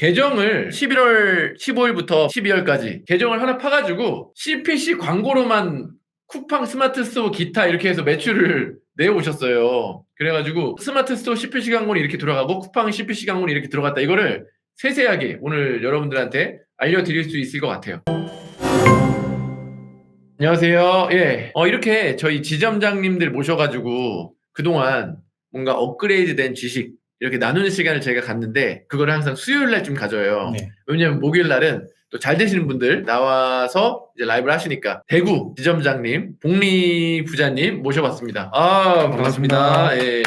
계정을 11월 15일부터 12월까지 계정을 하나 파가지고 CPC 광고로만 쿠팡 스마트 스토어 기타 이렇게 해서 매출을 내오셨어요. 그래가지고 스마트 스토어 CPC 광고는 이렇게 들어가고 쿠팡 CPC 광고는 이렇게 들어갔다. 이거를 세세하게 오늘 여러분들한테 알려드릴 수 있을 것 같아요. 안녕하세요. 예. 이렇게 저희 지점장님들 모셔가지고 그동안 뭔가 업그레이드 된 지식 이렇게 나누는 시간을 저희가 갖는데 그거를 항상 수요일날 좀 가져요. 네. 왜냐면 목요일날은 또 잘 되시는 분들 나와서 이제 라이브를 하시니까 대구 지점장님, 복리 부자님 모셔봤습니다. 반갑습니다. 예.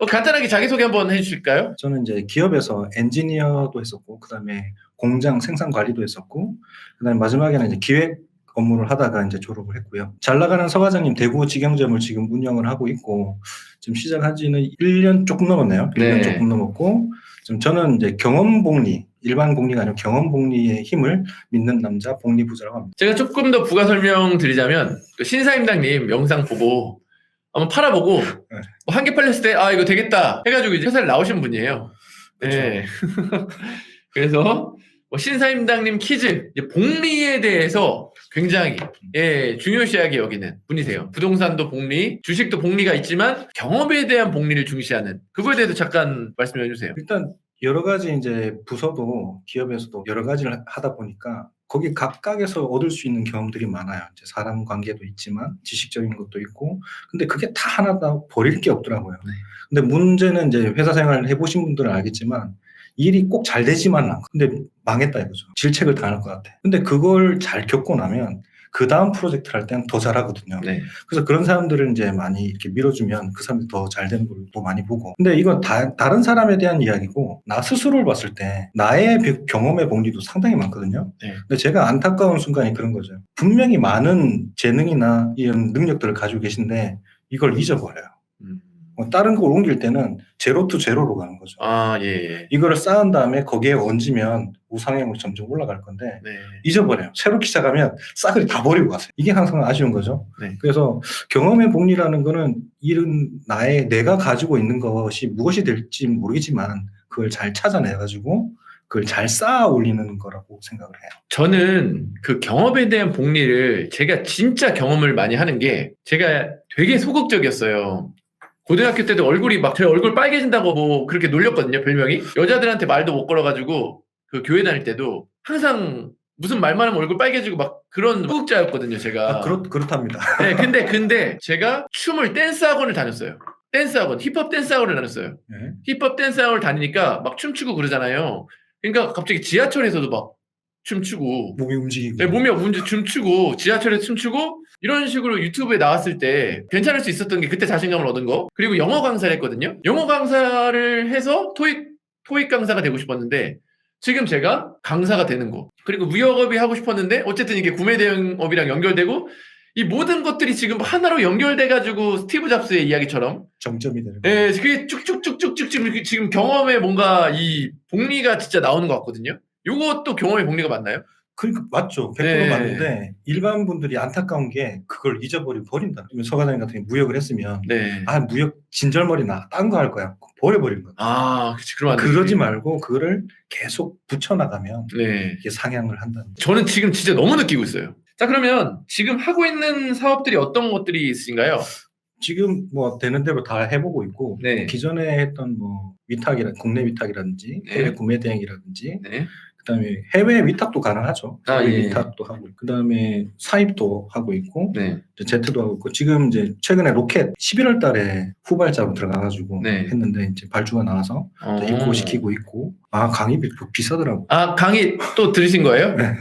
간단하게 자기소개 한번 해주실까요? 저는 이제 기업에서 엔지니어도 했었고, 그 다음에 공장 생산 관리도 했었고, 그 다음에 마지막에는 이제 기획 업무를 하다가 이제 졸업을 했고요. 잘 나가는 서과장님 대구 직영점을 지금 운영을 하고 있고, 지금 시작한 지는 1년 조금 넘었네요. 1년 네. 조금 넘었고, 지금 저는 이제 경험복리, 일반 복리가 아니라 경험복리의 힘을 믿는 남자 복리 부자라고 합니다. 제가 조금 더 부가 설명 드리자면 신사임당님 영상 보고 한번 팔아보고 한 개 팔렸을 때 이거 되겠다 해가지고 이제 회사를 나오신 분이에요. 그렇죠. 네. 그래서 신사임당님 퀴즈 복리에 대해서 굉장히 중요시하게 여기는 분이세요. 부동산도 복리, 주식도 복리가 있지만 경험에 대한 복리를 중시하는 그거에 대해서 잠깐 말씀해 주세요. 일단 여러 가지 이제 부서도 기업에서도 여러 가지를 하다 보니까 거기 각각에서 얻을 수 있는 경험들이 많아요. 이제 사람 관계도 있지만 지식적인 것도 있고, 근데 그게 다 하나 다 버릴 게 없더라고요. 네. 근데 문제는 이제 회사 생활을 해보신 분들은 알겠지만 일이 꼭 잘 되지만은 않고, 근데 망했다 이거죠. 질책을 당할 것 같아. 근데 그걸 잘 겪고 나면 그 다음 프로젝트를 할 때는 더 잘하거든요. 네. 그래서 그런 사람들을 이제 많이 이렇게 밀어주면 그 사람들이 더 잘 되는 걸 또 많이 보고. 근데 이건 다른 사람에 대한 이야기고, 나 스스로를 봤을 때 나의 경험의 복리도 상당히 많거든요. 네. 근데 제가 안타까운 순간이 그런 거죠. 분명히 많은 재능이나 이런 능력들을 가지고 계신데 이걸 잊어버려요. 다른 걸 옮길 때는 제로 투 제로로 가는 거죠. 예. 이거를 쌓은 다음에 거기에 얹으면 우상향으로 점점 올라갈 건데 네. 잊어버려요. 새롭게 시작하면 싸그리 다 버리고 가세요. 이게 항상 아쉬운 거죠. 네. 그래서 경험의 복리라는 거는 이런 내가 가지고 있는 것이 무엇이 될지 모르겠지만 그걸 잘 찾아내가지고 그걸 잘 쌓아 올리는 거라고 생각을 해요. 저는 그 경험에 대한 복리를 제가 진짜 경험을 많이 하는 게 제가 되게 소극적이었어요. 고등학교 때도 얼굴이 막 제 얼굴 빨개진다고 뭐 그렇게 놀렸거든요, 별명이. 여자들한테 말도 못 걸어가지고 그 교회 다닐 때도 항상 무슨 말만 하면 얼굴 빨개지고 막 그런 소극자였거든요, 제가. 그렇답니다. 네, 근데 제가 댄스 학원을 다녔어요. 댄스 학원, 힙합 댄스 학원을 다녔어요. 네. 힙합 댄스 학원을 다니니까 막 춤추고 그러잖아요. 그러니까 갑자기 지하철에서도 막 춤추고 몸이 움직이고. 네, 몸이 춤추고 지하철에서 춤추고 이런 식으로 유튜브에 나왔을 때 괜찮을 수 있었던 게 그때 자신감을 얻은 거. 그리고 영어 강사를 했거든요. 영어 강사를 해서 토익 강사가 되고 싶었는데 지금 제가 강사가 되는 거. 그리고 무역업이 하고 싶었는데 어쨌든 이게 구매 대행업이랑 연결되고 이 모든 것들이 지금 하나로 연결돼가지고 스티브 잡스의 이야기처럼 정점이 되는 네, 그게 쭉쭉쭉쭉쭉 지금 경험에 뭔가 이 복리가 진짜 나오는 것 같거든요. 요것도 경험의 복리가 맞나요? 그러니까 맞죠. 100% 네. 맞는데 일반 분들이 안타까운 게 그걸 버린다. 서 과장님 같은 경우 무역을 했으면 네. 무역 진절머리나 딴 거 할 거야. 버려버린 거야. 그치. 그러면 안 그러지 되지. 말고 그거를 계속 붙여나가면 네. 이게 상향을 한다는 거죠. 저는 지금 진짜 너무 느끼고 있어요. 자, 그러면 지금 하고 있는 사업들이 어떤 것들이 있으신가요? 지금 뭐 되는 대로 다 해보고 있고 네. 뭐 기존에 했던 뭐 국내 위탁이라든지 네. 해외 구매 대행이라든지 네. 그다음에 해외 위탁도 가능하죠. 해외 예. 위탁도 하고 있고 그다음에 사입도 하고 있고 네. 제트도 하고 있고 지금 이제 최근에 로켓 11월 달에 후발자로 들어가가지고 네. 했는데 이제 발주가 나와서 입고시키고 있고 강의비 비싸더라고. 강의 또 들으신 거예요? 네.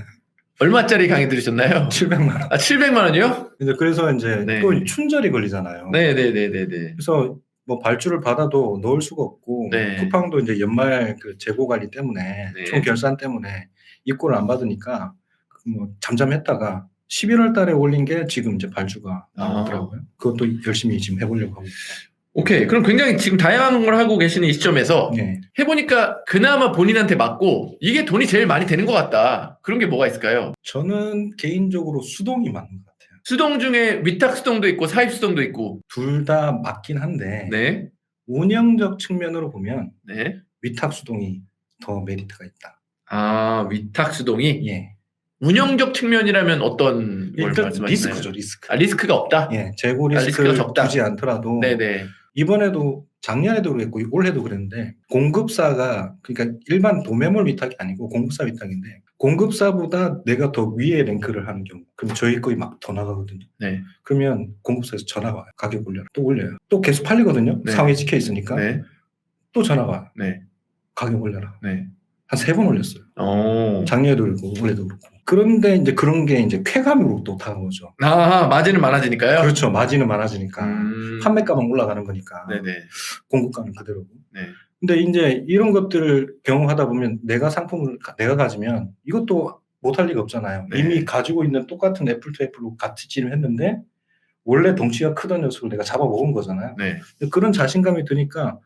얼마짜리 강의 들으셨나요? 700만 원. 700만 원이요? 그래서 이제 네. 또 춘절이 걸리잖아요. 네네네네. 그래서 뭐 발주를 받아도 넣을 수가 없고 네. 쿠팡도 이제 연말 그 재고 관리 때문에 네. 총 결산 때문에 입고를 안 받으니까 뭐 잠잠했다가 11월 달에 올린 게 지금 이제 발주가 나오더라고요. 그것도 열심히 지금 해보려고 하고 있어요. 오케이. 그럼 굉장히 지금 다양한 걸 하고 계시는 이 시점에서 네. 해보니까 그나마 본인한테 맞고 이게 돈이 제일 많이 되는 것 같다. 그런 게 뭐가 있을까요? 저는 개인적으로 수동이 맞는 것 같아요. 수동 중에 위탁 수동도 있고 사입 수동도 있고. 둘 다 맞긴 한데 네. 운영적 측면으로 보면 네. 위탁 수동이 더 메리트가 있다. 아, 위탁 수동이 예. 운영적 측면이라면 어떤 걸 일단 말씀하시나요? 리스크죠, 리스크. 아, 리스크가 없다? 예, 재고 리스크가 리스크를 적다. 두지 않더라도 네네. 이번에도 작년에도 그랬고 올해도 그랬는데 공급사가 그러니까 일반 도매몰 위탁이 아니고 공급사 위탁인데 공급사보다 내가 더 위에 랭크를 하는 경우 그럼 저희 거의 막 더 나가거든요. 네. 그러면 공급사에서 전화가 와요. 가격 올려라. 또 올려요. 또 계속 팔리거든요. 네. 상위에 찍혀 있으니까 네. 또 전화가 와요. 네. 가격 올려라. 네. 한 3번 올렸어요. 오. 작년에도 그렇고 올해도 그렇고. 그런데 이제 그런 게 이제 쾌감으로 또 다가오죠. 아, 마진은 많아지니까요? 그렇죠. 마진은 많아지니까. 판매가만 올라가는 거니까. 네네. 공급가는 그대로고. 네. 근데 이제 이런 것들을 경험하다 보면 내가 상품을 내가 가지면 이것도 못할 리가 없잖아요. 네. 이미 가지고 있는 똑같은 애플 투 애플로 같이 진행했는데 원래 덩치가 크던 녀석을 내가 잡아먹은 거잖아요. 네. 그런 자신감이 드니까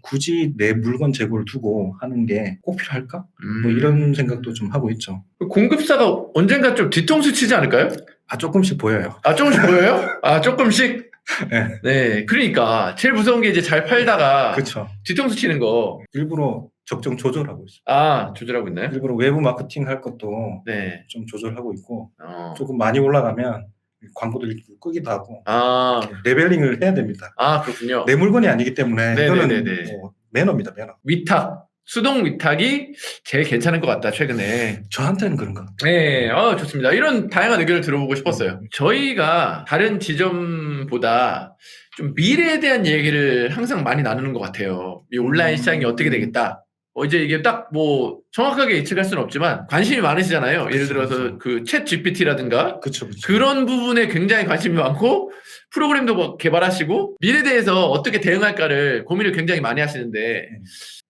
굳이 내 물건 재고를 두고 하는 게 꼭 필요할까? 뭐 이런 생각도 좀 하고 있죠. 공급사가 언젠가 좀 뒤통수 치지 않을까요? 아, 조금씩 보여요. 아, 조금씩 보여요? 아, 조금씩? 네. 네. 그러니까 제일 무서운 게 이제 잘 팔다가 그렇죠. 뒤통수 치는 거. 일부러 적정 조절하고 있어요. 아, 조절하고 있나요? 일부러 외부 마케팅 할 것도 네. 좀 조절하고 있고 어. 조금 많이 올라가면 광고들 끄기도 하고 아, 레벨링을 해야 됩니다. 아, 그렇군요. 내 물건이 아니기 때문에 네네네네. 이거는 뭐 매너입니다, 매너. 위탁, 수동 위탁이 제일 괜찮은 것 같다, 최근에. 저한테는 그런 것 같아요. 네, 좋습니다. 이런 다양한 의견을 들어보고 싶었어요. 저희가 다른 지점보다 좀 미래에 대한 얘기를 항상 많이 나누는 것 같아요. 이 온라인 시장이 어떻게 되겠다. 이제 이게 딱 뭐 정확하게 예측할 수는 없지만 관심이 많으시잖아요. 예를 들어서 그 챗 GPT라든가 그렇죠. 그런 부분에 굉장히 관심이 많고 프로그램도 뭐 개발하시고 미래에 대해서 어떻게 대응할까를 고민을 굉장히 많이 하시는데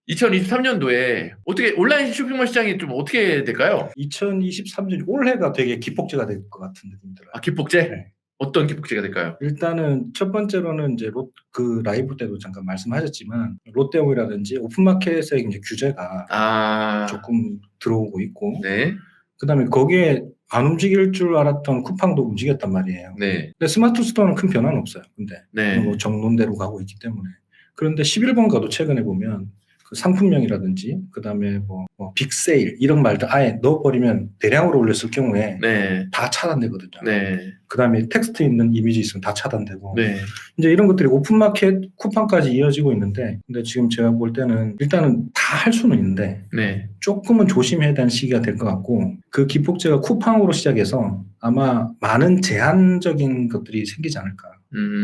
2023년도에 어떻게 온라인 쇼핑몰 시장이 좀 어떻게 될까요? 2023년 올해가 되게 기폭제가 될 것 같은 느낌이 들어요. 아, 기폭제? 네. 어떤 기폭제가 될까요? 일단은 첫 번째로는 이제 그 라이브 때도 잠깐 말씀하셨지만 롯데월이라든지 오픈마켓의 이제 규제가 조금 들어오고 있고, 네. 그다음에 거기에 안 움직일 줄 알았던 쿠팡도 움직였단 말이에요. 네. 근데 스마트 스토어는 큰 변화는 없어요. 근데 네. 뭐 정론대로 가고 있기 때문에. 그런데 11번가도 최근에 보면 그 상품명이라든지 그다음에 뭐 빅세일 이런 말들 아예 넣어버리면 대량으로 올렸을 경우에 네. 다 차단되거든요. 네. 그다음에 텍스트 있는 이미지 있으면 다 차단되고. 네. 이제 이런 것들이 오픈마켓 쿠팡까지 이어지고 있는데, 근데 지금 제가 볼 때는 일단은 다 할 수는 있는데 네. 조금은 조심해야 되는 시기가 될 것 같고, 그 기폭제가 쿠팡으로 시작해서 아마 많은 제한적인 것들이 생기지 않을까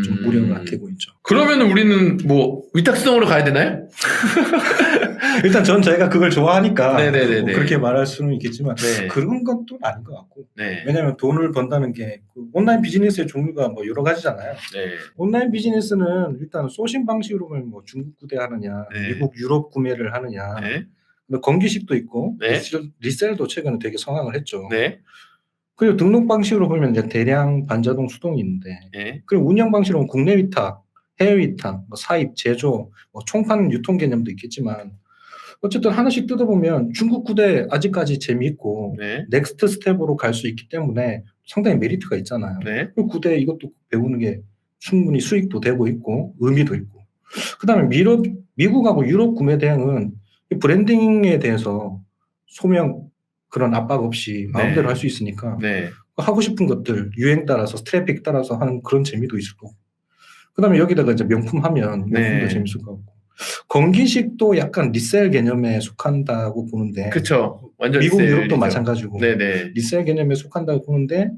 좀 우려가 되고 있죠. 그러면 우리는 뭐 위탁수동으로 가야 되나요? 일단 전 저희가 그걸 좋아하니까 네네네네. 뭐 그렇게 말할 수는 있겠지만 네. 그런 것도 아닌 것 같고. 네. 왜냐하면 돈을 번다는 게 그 온라인 비즈니스의 종류가 뭐 여러 가지잖아요. 네. 온라인 비즈니스는 일단 소싱 방식으로는 뭐 중국 구매하느냐, 네. 미국, 유럽 구매를 하느냐, 네. 건기식도 있고, 네. 리셀도 최근에 되게 성황을 했죠. 네. 그리고 등록 방식으로 보면 이제 대량 반자동 수동이 있는데, 네. 그리고 운영 방식으로는 국내 위탁, 해외 위탁, 뭐 사입, 제조, 뭐 총판 유통 개념도 있겠지만, 어쨌든 하나씩 뜯어보면 중국 구대 아직까지 재미있고, 네. 넥스트 스텝으로 갈 수 있기 때문에 상당히 메리트가 있잖아요. 네. 그리고 구대 이것도 배우는 게 충분히 수익도 되고 있고 의미도 있고. 그다음에 미국하고 유럽 구매 대행은 브랜딩에 대해서 소명 그런 압박 없이 마음대로 네. 할 수 있으니까 네. 하고 싶은 것들 유행 따라서 트래픽 따라서 하는 그런 재미도 있을 거고. 그다음에 여기다가 이제 명품 하면 명품도 네. 재밌을 것 같고. 건기식도 약간 리셀 개념에 속한다고 보는데, 그쵸. 완전 미국, 리셀이죠. 유럽도 마찬가지고 네네. 리셀 개념에 속한다고 보는데,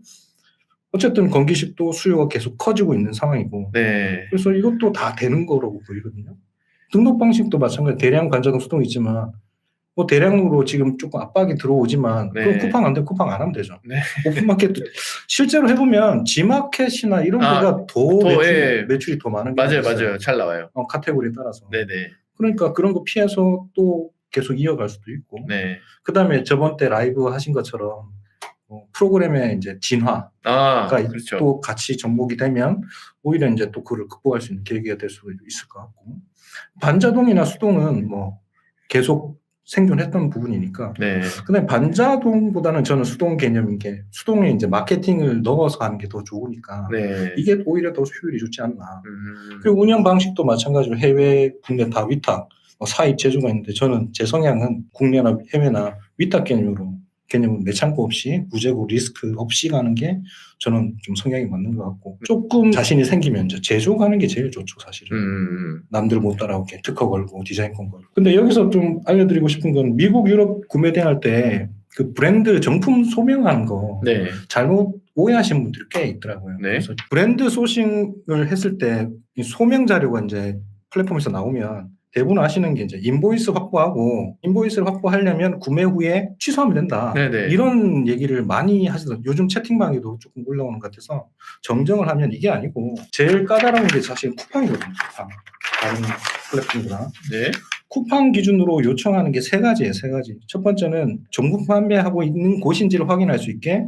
어쨌든 건기식도 수요가 계속 커지고 있는 상황이고, 네. 그래서 이것도 다 되는 거라고 보이거든요. 등록 방식도 마찬가지. 대량 반자동 수동이 있지만 뭐 대량으로 지금 조금 압박이 들어오지만 네. 그럼 쿠팡 안 돼, 쿠팡 안 하면 되죠. 네. 오픈마켓도 실제로 해보면 G마켓이나 이런 데가 더 예. 매출이 더 많은 게 맞아요, 있어요. 맞아요. 잘 나와요. 카테고리에 따라서. 네네. 그러니까 그런 거 피해서 또 계속 이어갈 수도 있고. 네. 그다음에 저번 때 라이브 하신 것처럼 프로그램의 이제 진화가 그렇죠. 또 같이 접목이 되면 오히려 이제 또 그걸 극복할 수 있는 계기가 될 수도 있을 것 같고. 반자동이나 수동은 뭐 계속 생존했던 부분이니까. 네. 근데 반자동보다는 저는 수동 개념인 게, 수동에 이제 마케팅을 넣어서 하는 게 더 좋으니까. 네. 이게 오히려 더 효율이 좋지 않나. 그리고 운영 방식도 마찬가지로 해외, 국내 다 위탁. 사입 제조가 있는데 저는 제 성향은 국내나 해외나 위탁 개념으로 매창고 없이 무재고 리스크 없이 가는 게 저는 좀 성향이 맞는 것 같고 조금 자신이 생기면 이제 제조 가는 게 제일 좋죠 사실은. 남들 못 따라오게 특허 걸고 디자인권 걸고. 근데 여기서 좀 알려드리고 싶은 건 미국 유럽 구매 대행할 때 그 브랜드 정품 소명하는 거 네. 잘못 오해하시는 분들이 꽤 있더라고요. 네. 그래서 브랜드 소싱을 했을 때 이 소명 자료가 이제 플랫폼에서 나오면 대부분 아시는 게 이제 인보이스 확보하고 인보이스를 확보하려면 구매 후에 취소하면 된다. 네네. 이런 얘기를 많이 하시더라고요. 요즘 채팅방에도 조금 올라오는 것 같아서 정정을 하면 이게 아니고 제일 까다로운 게 사실 쿠팡이거든요. 쿠팡. 다른 플랫폼보다. 네. 쿠팡 기준으로 요청하는 게 세 가지예요. 세 가지. 첫 번째는 정품 판매하고 있는 곳인지를 확인할 수 있게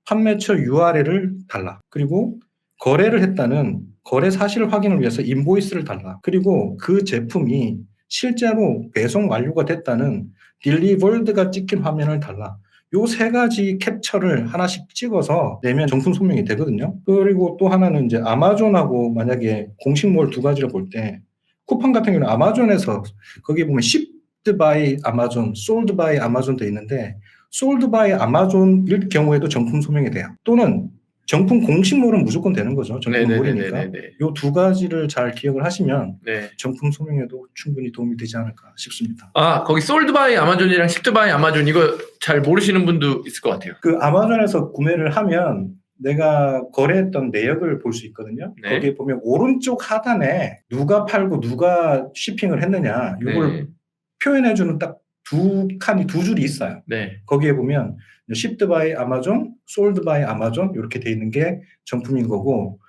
판매처 URL을 달라. 그리고 거래를 했다는 거래 사실 확인을 위해서 인보이스를 달라. 그리고 그 제품이 실제로 배송 완료가 됐다는 딜리버드가 찍힌 화면을 달라. 요 세 가지 캡처를 하나씩 찍어서 내면 정품 소명이 되거든요. 그리고 또 하나는 이제 아마존하고 만약에 공식몰 두 가지를 볼 때 쿠팡 같은 경우는 아마존에서 거기 보면 shipped by 아마존, sold by 아마존 돼 있는데 sold by 아마존일 경우에도 정품 소명이 돼요. 또는 정품 공식몰은 무조건 되는 거죠. 정품몰이니까. 요 두 가지를 잘 기억을 하시면 네. 정품 소명에도 충분히 도움이 되지 않을까 싶습니다. 아, 거기 sold by 아마존이랑 shipped by 아마존 이거 잘 모르시는 분도 있을 것 같아요. 그 아마존에서 구매를 하면 내가 거래했던 내역을 볼 수 있거든요. 네. 거기에 보면 오른쪽 하단에 누가 팔고 누가 shipping을 했느냐 이걸 네. 표현해주는 딱 두 칸이 두 줄이 있어요. 네. 거기에 보면 shipped by 아마존, sold by 아마존 이렇게 돼 있는 게 정품인 거고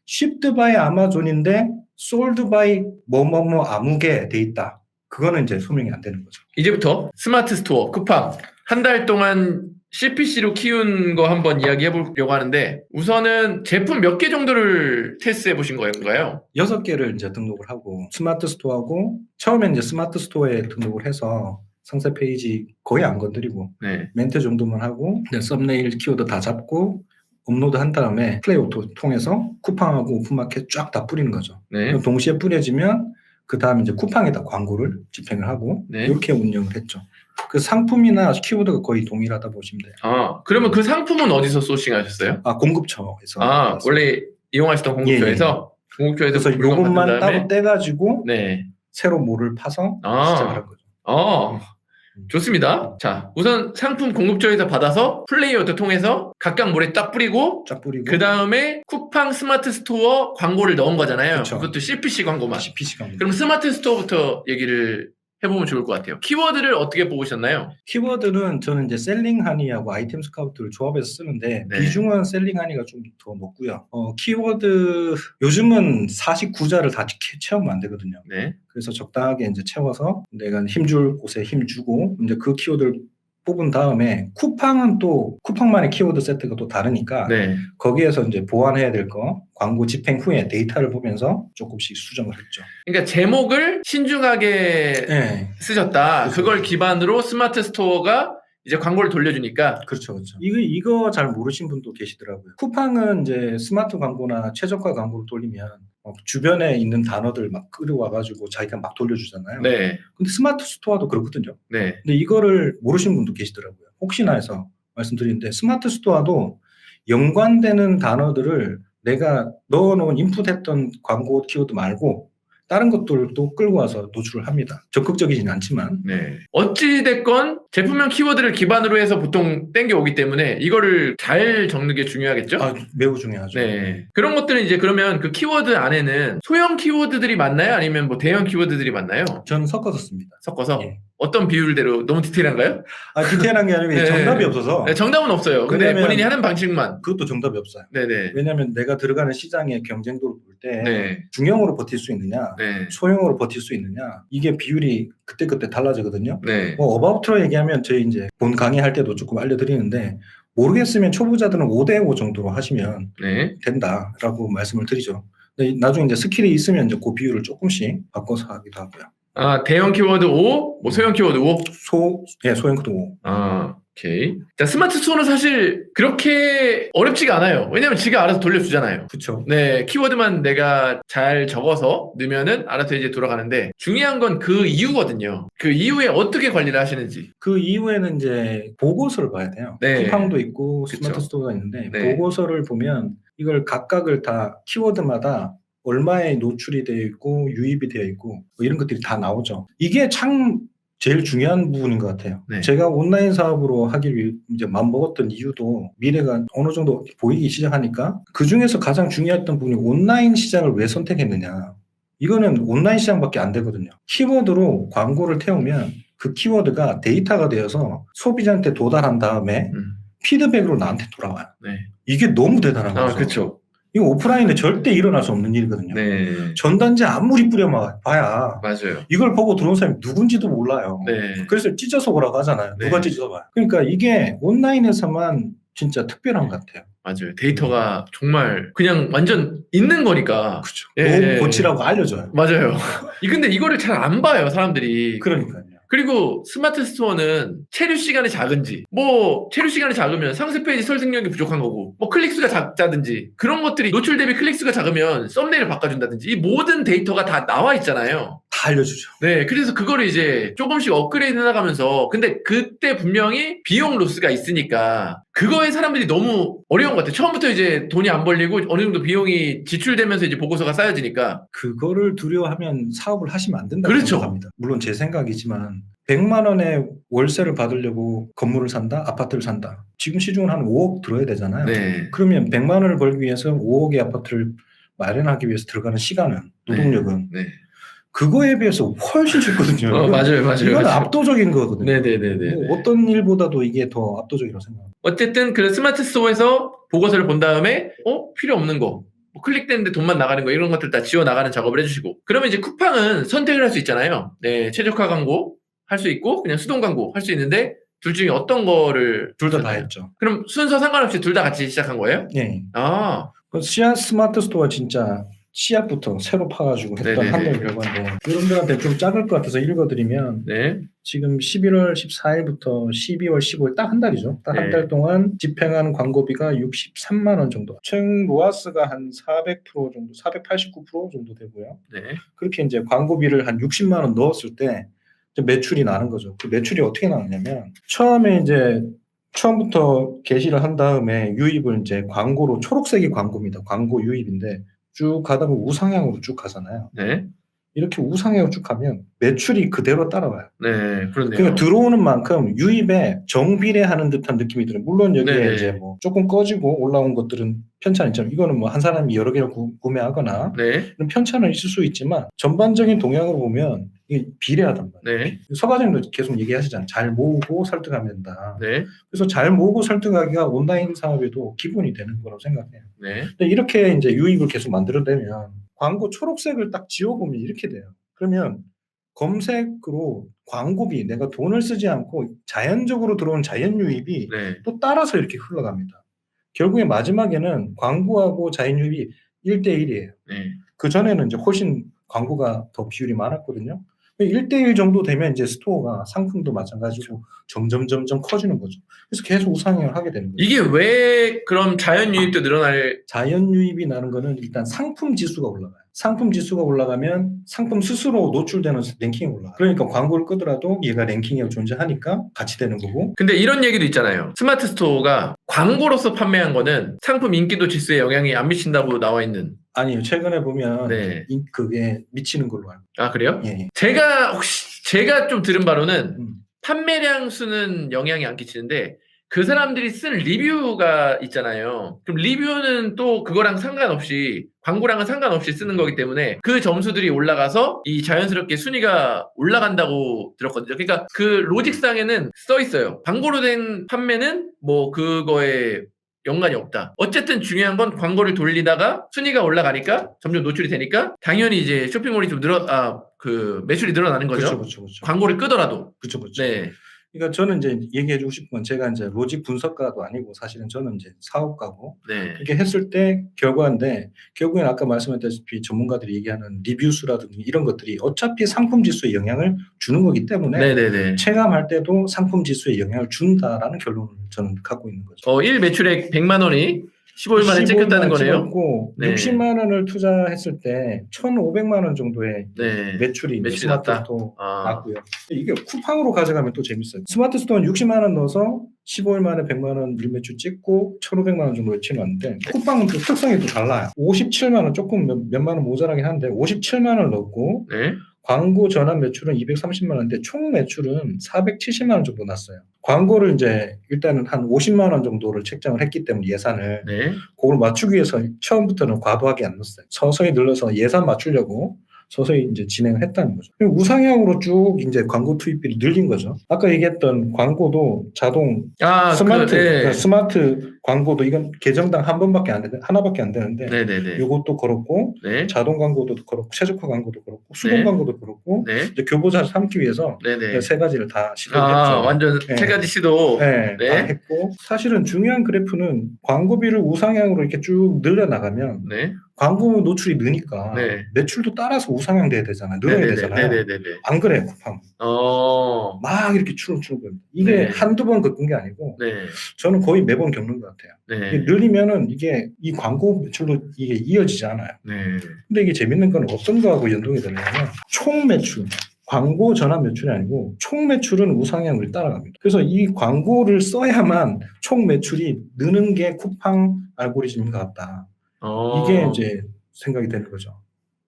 shipped by 아마존인데 sold by 뭐뭐뭐 아무개 돼 있다. 그거는 이제 소명이 안 되는 거죠. 이제부터 스마트 스토어 쿠팡 한 달 동안 CPC로 키운 거 한번 이야기해 보려고 하는데 우선은 제품 몇 개 정도를 테스트해 보신 건가요? 6개를 이제 등록을 하고 스마트 스토어하고 처음에 이제 스마트 스토어에 등록을 해서 상세 페이지 거의 안 건드리고 네. 멘트 정도만 하고 썸네일 키워드 다 잡고 업로드 한 다음에 플레이오토 통해서 쿠팡하고 오픈마켓 쫙 다 뿌리는 거죠. 네. 그럼 동시에 뿌려지면 그 다음에 이제 쿠팡에다 광고를 집행을 하고 네. 이렇게 운영을 했죠. 그 상품이나 키워드가 거의 동일하다 보시면 돼요. 아, 그러면 그 상품은 어디서 소싱하셨어요? 공급처에서. 아, 원래 이용하시던 공급처에서? 공급처에서 그래서 요것만 따로 떼가지고 네. 새로 몰을 파서 시작을 한 거죠. 좋습니다. 자, 우선 상품 공급처에서 받아서 플레이어도 통해서 각각 몰에 딱 뿌리고 그 다음에 쿠팡 스마트 스토어 광고를 넣은 거잖아요. 그쵸. 그것도 CPC 광고만. CPC 광고. 그럼 스마트 스토어부터 얘기를 해보면 좋을 것 같아요. 키워드를 어떻게 뽑으셨나요? 키워드는 저는 이제 셀링 하니하고 아이템 스카우트를 조합해서 쓰는데 네. 비중은 셀링 하니가 좀 더 높고요. 키워드 요즘은 49자를 다 채우면 안 되거든요. 네. 그래서 적당하게 이제 채워서 내가 힘줄 곳에 힘 주고 이제 그 키워드를 뽑은 다음에 쿠팡은 또 쿠팡만의 키워드 세트가 또 다르니까 네. 거기에서 이제 보완해야 될 거 광고 집행 후에 데이터를 보면서 조금씩 수정을 했죠. 그러니까 제목을 신중하게 네. 쓰셨다. 그렇죠. 그걸 기반으로 스마트 스토어가 이제 광고를 돌려주니까. 그렇죠, 그렇죠. 이거 잘 모르신 분도 계시더라고요. 쿠팡은 이제 스마트 광고나 최저가 광고를 돌리면 주변에 있는 단어들 막 끌어와가지고 자기가 막 돌려주잖아요. 네. 근데 스마트 스토어도 그렇거든요. 네. 근데 이거를 모르시는 분도 계시더라고요. 혹시나 해서 말씀드리는데 스마트 스토어도 연관되는 단어들을 내가 넣어놓은 인풋했던 광고 키워드 말고 다른 것들도 끌고 와서 노출을 합니다. 적극적이진 않지만. 네. 어찌됐건 제품명 키워드를 기반으로 해서 보통 땡겨오기 때문에 이거를 잘 적는 게 중요하겠죠? 매우 중요하죠. 네. 그런 것들은 이제 그러면 그 키워드 안에는 소형 키워드들이 많나요? 아니면 뭐 대형 키워드들이 많나요? 저는 섞어서 씁니다. 섞어서? 예. 어떤 비율대로? 너무 디테일한가요? 디테일한 게 아니라 네. 정답이 없어서. 네, 정답은 없어요. 근데 왜냐면 본인이 하는 방식만. 그것도 정답이 없어요. 네네. 왜냐하면 내가 들어가는 시장의 경쟁도를 볼 때 네. 중형으로 버틸 수 있느냐 네. 소형으로 버틸 수 있느냐 이게 비율이 그때그때 달라지거든요. 네. 어바웃으로 얘기하면 저희 이제 본 강의할 때도 조금 알려드리는데 모르겠으면 초보자들은 5대5 정도로 하시면 네. 된다라고 말씀을 드리죠. 근데 나중에 이제 스킬이 있으면 이제 그 비율을 조금씩 바꿔서 하기도 하고요. 대형 키워드 5, 뭐 소형 키워드 5? 소형 키워드 5. 오케이. 자, 스마트 스토어는 사실 그렇게 어렵지가 않아요. 왜냐면 지가 알아서 돌려주잖아요. 그쵸. 네, 키워드만 내가 잘 적어서 넣으면은 알아서 이제 돌아가는데 중요한 건 그 이유거든요. 그 이후에 어떻게 관리를 하시는지. 그 이후에는 이제 보고서를 봐야 돼요. 네. 쿠팡도 있고 그쵸. 스마트 스토어가 있는데 네. 보고서를 보면 이걸 각각을 다 키워드마다 얼마에 노출이 되어 있고 유입이 되어 있고 뭐 이런 것들이 다 나오죠. 이게 참 제일 중요한 부분인 것 같아요. 네. 제가 온라인 사업으로 하기 위해 이제 마음먹었던 이유도 미래가 어느 정도 보이기 시작하니까 그 중에서 가장 중요했던 부분이 온라인 시장을 왜 선택했느냐. 이거는 온라인 시장밖에 안 되거든요. 키워드로 광고를 태우면 그 키워드가 데이터가 되어서 소비자한테 도달한 다음에 피드백으로 나한테 돌아와요. 네. 이게 너무 대단한 거죠. 그렇죠. 이거 오프라인에 절대 일어날 수 없는 일이거든요. 네. 전단지 아무리 뿌려봐야 맞아요. 이걸 보고 들어온 사람이 누군지도 몰라요. 네. 그래서 찢어서 보라고 하잖아요. 네. 누가 찢어서 봐요. 그러니까 이게 온라인에서만 진짜 특별한 것 같아요. 맞아요. 데이터가 정말 그냥 완전 있는 거니까. 그렇죠. 예. 고치라고 알려줘요. 맞아요. 근데 이거를 잘 안 봐요, 사람들이. 그러니까요. 그리고 스마트 스토어는 체류 시간이 작은지, 뭐 체류 시간이 작으면 상세 페이지 설득력이 부족한 거고, 뭐 클릭수가 작다든지 그런 것들이 노출 대비 클릭수가 작으면 썸네일을 바꿔준다든지 이 모든 데이터가 다 나와 있잖아요. 다 알려주죠. 네, 그래서 그거를 이제 조금씩 업그레이드 해나가면서 근데 그때 분명히 비용 로스가 있으니까 그거에 사람들이 너무 어려운 것 같아요. 처음부터 이제 돈이 안 벌리고 어느 정도 비용이 지출되면서 이제 보고서가 쌓여지니까 그거를 두려워하면 사업을 하시면 안 된다고 그렇죠. 생각합니다. 물론 제 생각이지만 100만 원의 월세를 받으려고 건물을 산다, 아파트를 산다. 지금 시중은 한 5억 들어야 되잖아요. 네. 그러면 100만 원을 벌기 위해서 5억의 아파트를 마련하기 위해서 들어가는 시간은, 노동력은 네. 그거에 비해서 훨씬 적거든요. 맞아요. 이건 압도적인 거거든요. 네네네네. 뭐 어떤 일보다도 이게 더 압도적이라고 생각합니다. 어쨌든 그 스마트 스토어에서 보고서를 본 다음에 필요 없는 거, 뭐 클릭되는데 돈만 나가는 거 이런 것들 다 지워 나가는 작업을 해주시고 그러면 이제 쿠팡은 선택을 할 수 있잖아요. 네, 최저가 광고 할 수 있고 그냥 수동 광고 할 수 있는데 둘 중에 어떤 거를 둘 다 했죠. 그럼 순서 상관없이 둘 다 같이 시작한 거예요? 네. 아, 씨앗 스마트 스토어 진짜 씨앗부터 새로 파가지고 했던 네네네. 한달 결과인데 여러분들한테 좀 작을 것 같아서 읽어드리면 네, 지금 11월 14일부터 12월 15일 딱 한 달이죠. 딱 한 네. 달 동안 집행한 광고비가 63만 원 정도. 총 로아스가 한 400% 정도, 489% 정도 되고요. 네, 그렇게 이제 광고비를 한 60만 원 넣었을 때 이제 매출이 나는 거죠. 그 매출이 어떻게 나느냐면 처음부터 게시를 한 다음에 유입을 이제 광고로 초록색이 광고입니다. 광고 유입인데 쭉 가다 보면 우상향으로 쭉 가잖아요. 네, 이렇게 우상향으로 쭉 가면 매출이 그대로 따라와요. 네, 그렇네요. 그러니까 들어오는 만큼 유입에 정비례하는 듯한 느낌이 들어요. 물론 여기에 네네. 이제 뭐 조금 꺼지고 올라온 것들은 편차는 이거는 뭐 한 사람이 여러 개를 구매하거나 네, 그런 편차는 있을 수 있지만 전반적인 동향으로 보면 이게 비례하단 말이에요. 네, 서 과장님도 계속 얘기하시잖아요. 잘 모으고 설득하면 된다. 네, 그래서 잘 모으고 설득하기가 온라인 사업에도 기본이 되는 거라고 생각해요. 네, 근데 이렇게 이제 유입을 계속 만들어내면 광고 초록색을 딱 지워보면 이렇게 돼요. 그러면 검색으로 광고비 내가 돈을 쓰지 않고 자연적으로 들어온 자연 유입이 네, 또 따라서 이렇게 흘러갑니다. 결국에 마지막에는 광고하고 자연 유입이 1대1이에요. 네. 그 전에는 이제 훨씬 광고가 더 비율이 많았거든요. 1대1 정도 되면 이제 스토어가 상품도 마찬가지고 점점 커지는 거죠. 그래서 계속 우상향을 하게 되는 거죠. 이게 왜 그럼 자연 유입도 늘어날? 자연 유입이 나는 거는 일단 상품 지수가 올라가요. 상품 지수가 올라가면 상품 스스로 노출되는 랭킹이 올라가요. 그러니까 광고를 끄더라도 얘가 랭킹에 존재하니까 같이 되는 거고. 근데 이런 얘기도 있잖아요. 스마트 스토어가 광고로서 판매한 거는 상품 인기도 지수에 영향이 안 미친다고 나와 있는. 아니요. 최근에 보면 네. 그게 미치는 걸로 알고. 아, 그래요? 예. 제가 좀 들은 바로는 음. 판매량 수는 영향이 안 끼치는데 그 사람들이 쓴 리뷰가 있잖아요. 그럼 리뷰는 또 그거랑 상관없이 광고랑은 상관없이 쓰는 거기 때문에 그 점수들이 올라가서 이 자연스럽게 순위가 올라간다고 들었거든요. 그러니까 그 로직상에는 써 있어요. 광고로 된 판매는 뭐 그거에 연관이 없다. 어쨌든 중요한 건 광고를 돌리다가 순위가 올라가니까 점점 노출이 되니까 당연히 이제 쇼핑몰이 좀 매출이 늘어나는 거죠. 그렇죠. 광고를 끄더라도. 그렇죠. 네. 그러니까 저는 이제 얘기해주고 싶은 건 제가 이제 로직 분석가도 아니고 사실은 저는 이제 사업가고 네. 이렇게 했을 때 결과인데 결국엔 아까 말씀했다시피 전문가들이 얘기하는 리뷰 수라든지 이런 것들이 어차피 상품 지수에 영향을 주는 거기 때문에 네네네. 체감할 때도 상품 지수에 영향을 준다라는 결론을 저는 갖고 있는 거죠. 1 매출액 100만 원이 15일 만에 찍혔다는 거네요. 찍었고 네. 60만 원을 투자했을 때 1,500만 원 정도의 네. 매출이 매출이 스마트 났다. 스토어 아. 났고요. 이게 쿠팡으로 가져가면 또 재밌어요. 스마트 스토어는 60만 원 넣어서 15일 만에 100만 원 일매출 찍고 1,500만 원 정도 매출이 왔는데 쿠팡은 또 특성이 또 달라요. 57만 원 조금 몇만 원 모자라긴 한데 57만 원 넣고 네. 광고 전환 매출은 230만 원인데 총 매출은 470만 원 정도 났어요. 광고를 이제 일단은 한 50만 원 정도를 책정을 했기 때문에 예산을 네. 그걸 맞추기 위해서 처음부터는 과도하게 안 넣었어요. 서서히 늘려서 예산 맞추려고 서서히 이제 진행을 했다는 거죠. 그리고 우상향으로 쭉 이제 광고 투입비를 늘린 거죠. 아까 얘기했던 광고도 자동 스마트 그러니까 스마트 광고도 이건 계정당 하나밖에 안 되는데 네네네. 이것도 그렇고 네. 자동 광고도 그렇고 최적화 광고도 그렇고 수동 네. 광고도 그렇고 네. 이제 교보자 삼기 위해서 네네. 세 가지를 다 시도했죠. 완전 네. 세 가지 시도. 네, 네. 다 했고 사실은 중요한 그래프는 광고비를 우상향으로 이렇게 쭉 늘려나가면 네. 광고 노출이 느니까 네. 매출도 따라서 우상향 돼야 되잖아요. 늘어야 되잖아요. 네네네. 안 그래요, 쿠팡. 막 이렇게 추렁추렁. 이게 네. 한두 번 겪은 게 아니고 네. 저는 거의 매번 겪는 것 같아요. 네. 이게 늘리면은 이게 이 광고 매출로 이게 이어지지 않아요. 네. 근데 이게 재밌는 건 어떤 거하고 연동이 되냐면 총 매출. 광고 전환 매출이 아니고 총 매출은 우상향을 따라갑니다. 그래서 이 광고를 써야만 총 매출이 느는 게 쿠팡 알고리즘인 것 같다. 이게 이제 생각이 되는 거죠.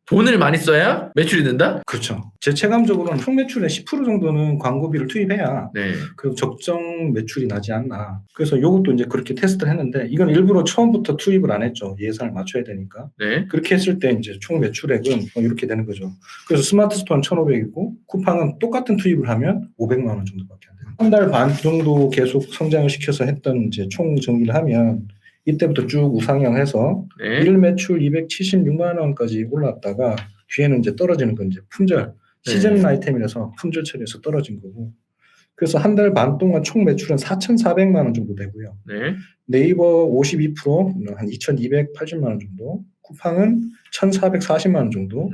돈을 많이 써야 매출이 는다? 그렇죠. 제 체감적으로는 총 매출의 10% 정도는 광고비를 투입해야 네. 그 적정 매출이 나지 않나. 그래서 이것도 이제 그렇게 테스트를 했는데 이건 일부러 처음부터 투입을 안 했죠. 예산을 맞춰야 되니까. 네. 그렇게 했을 때 이제 총 매출액은 이렇게 되는 거죠. 그래서 스마트 스토어는 1,500이고 쿠팡은 똑같은 투입을 하면 500만 원 정도밖에 안 돼요. 한 달 반 정도 계속 성장을 시켜서 했던 이제 총 정리를 하면 이때부터 쭉 우상향해서 네. 일 매출 276만 원까지 올랐다가 뒤에는 이제 떨어지는 건 이제 품절 시즌 아이템이라서 품절 처리해서 떨어진 거고 그래서 한 달 반 동안 총 매출은 4,400만 원 정도 되고요. 네. 네이버 52%한 2,280만 원 정도 쿠팡은 1,440만 원 정도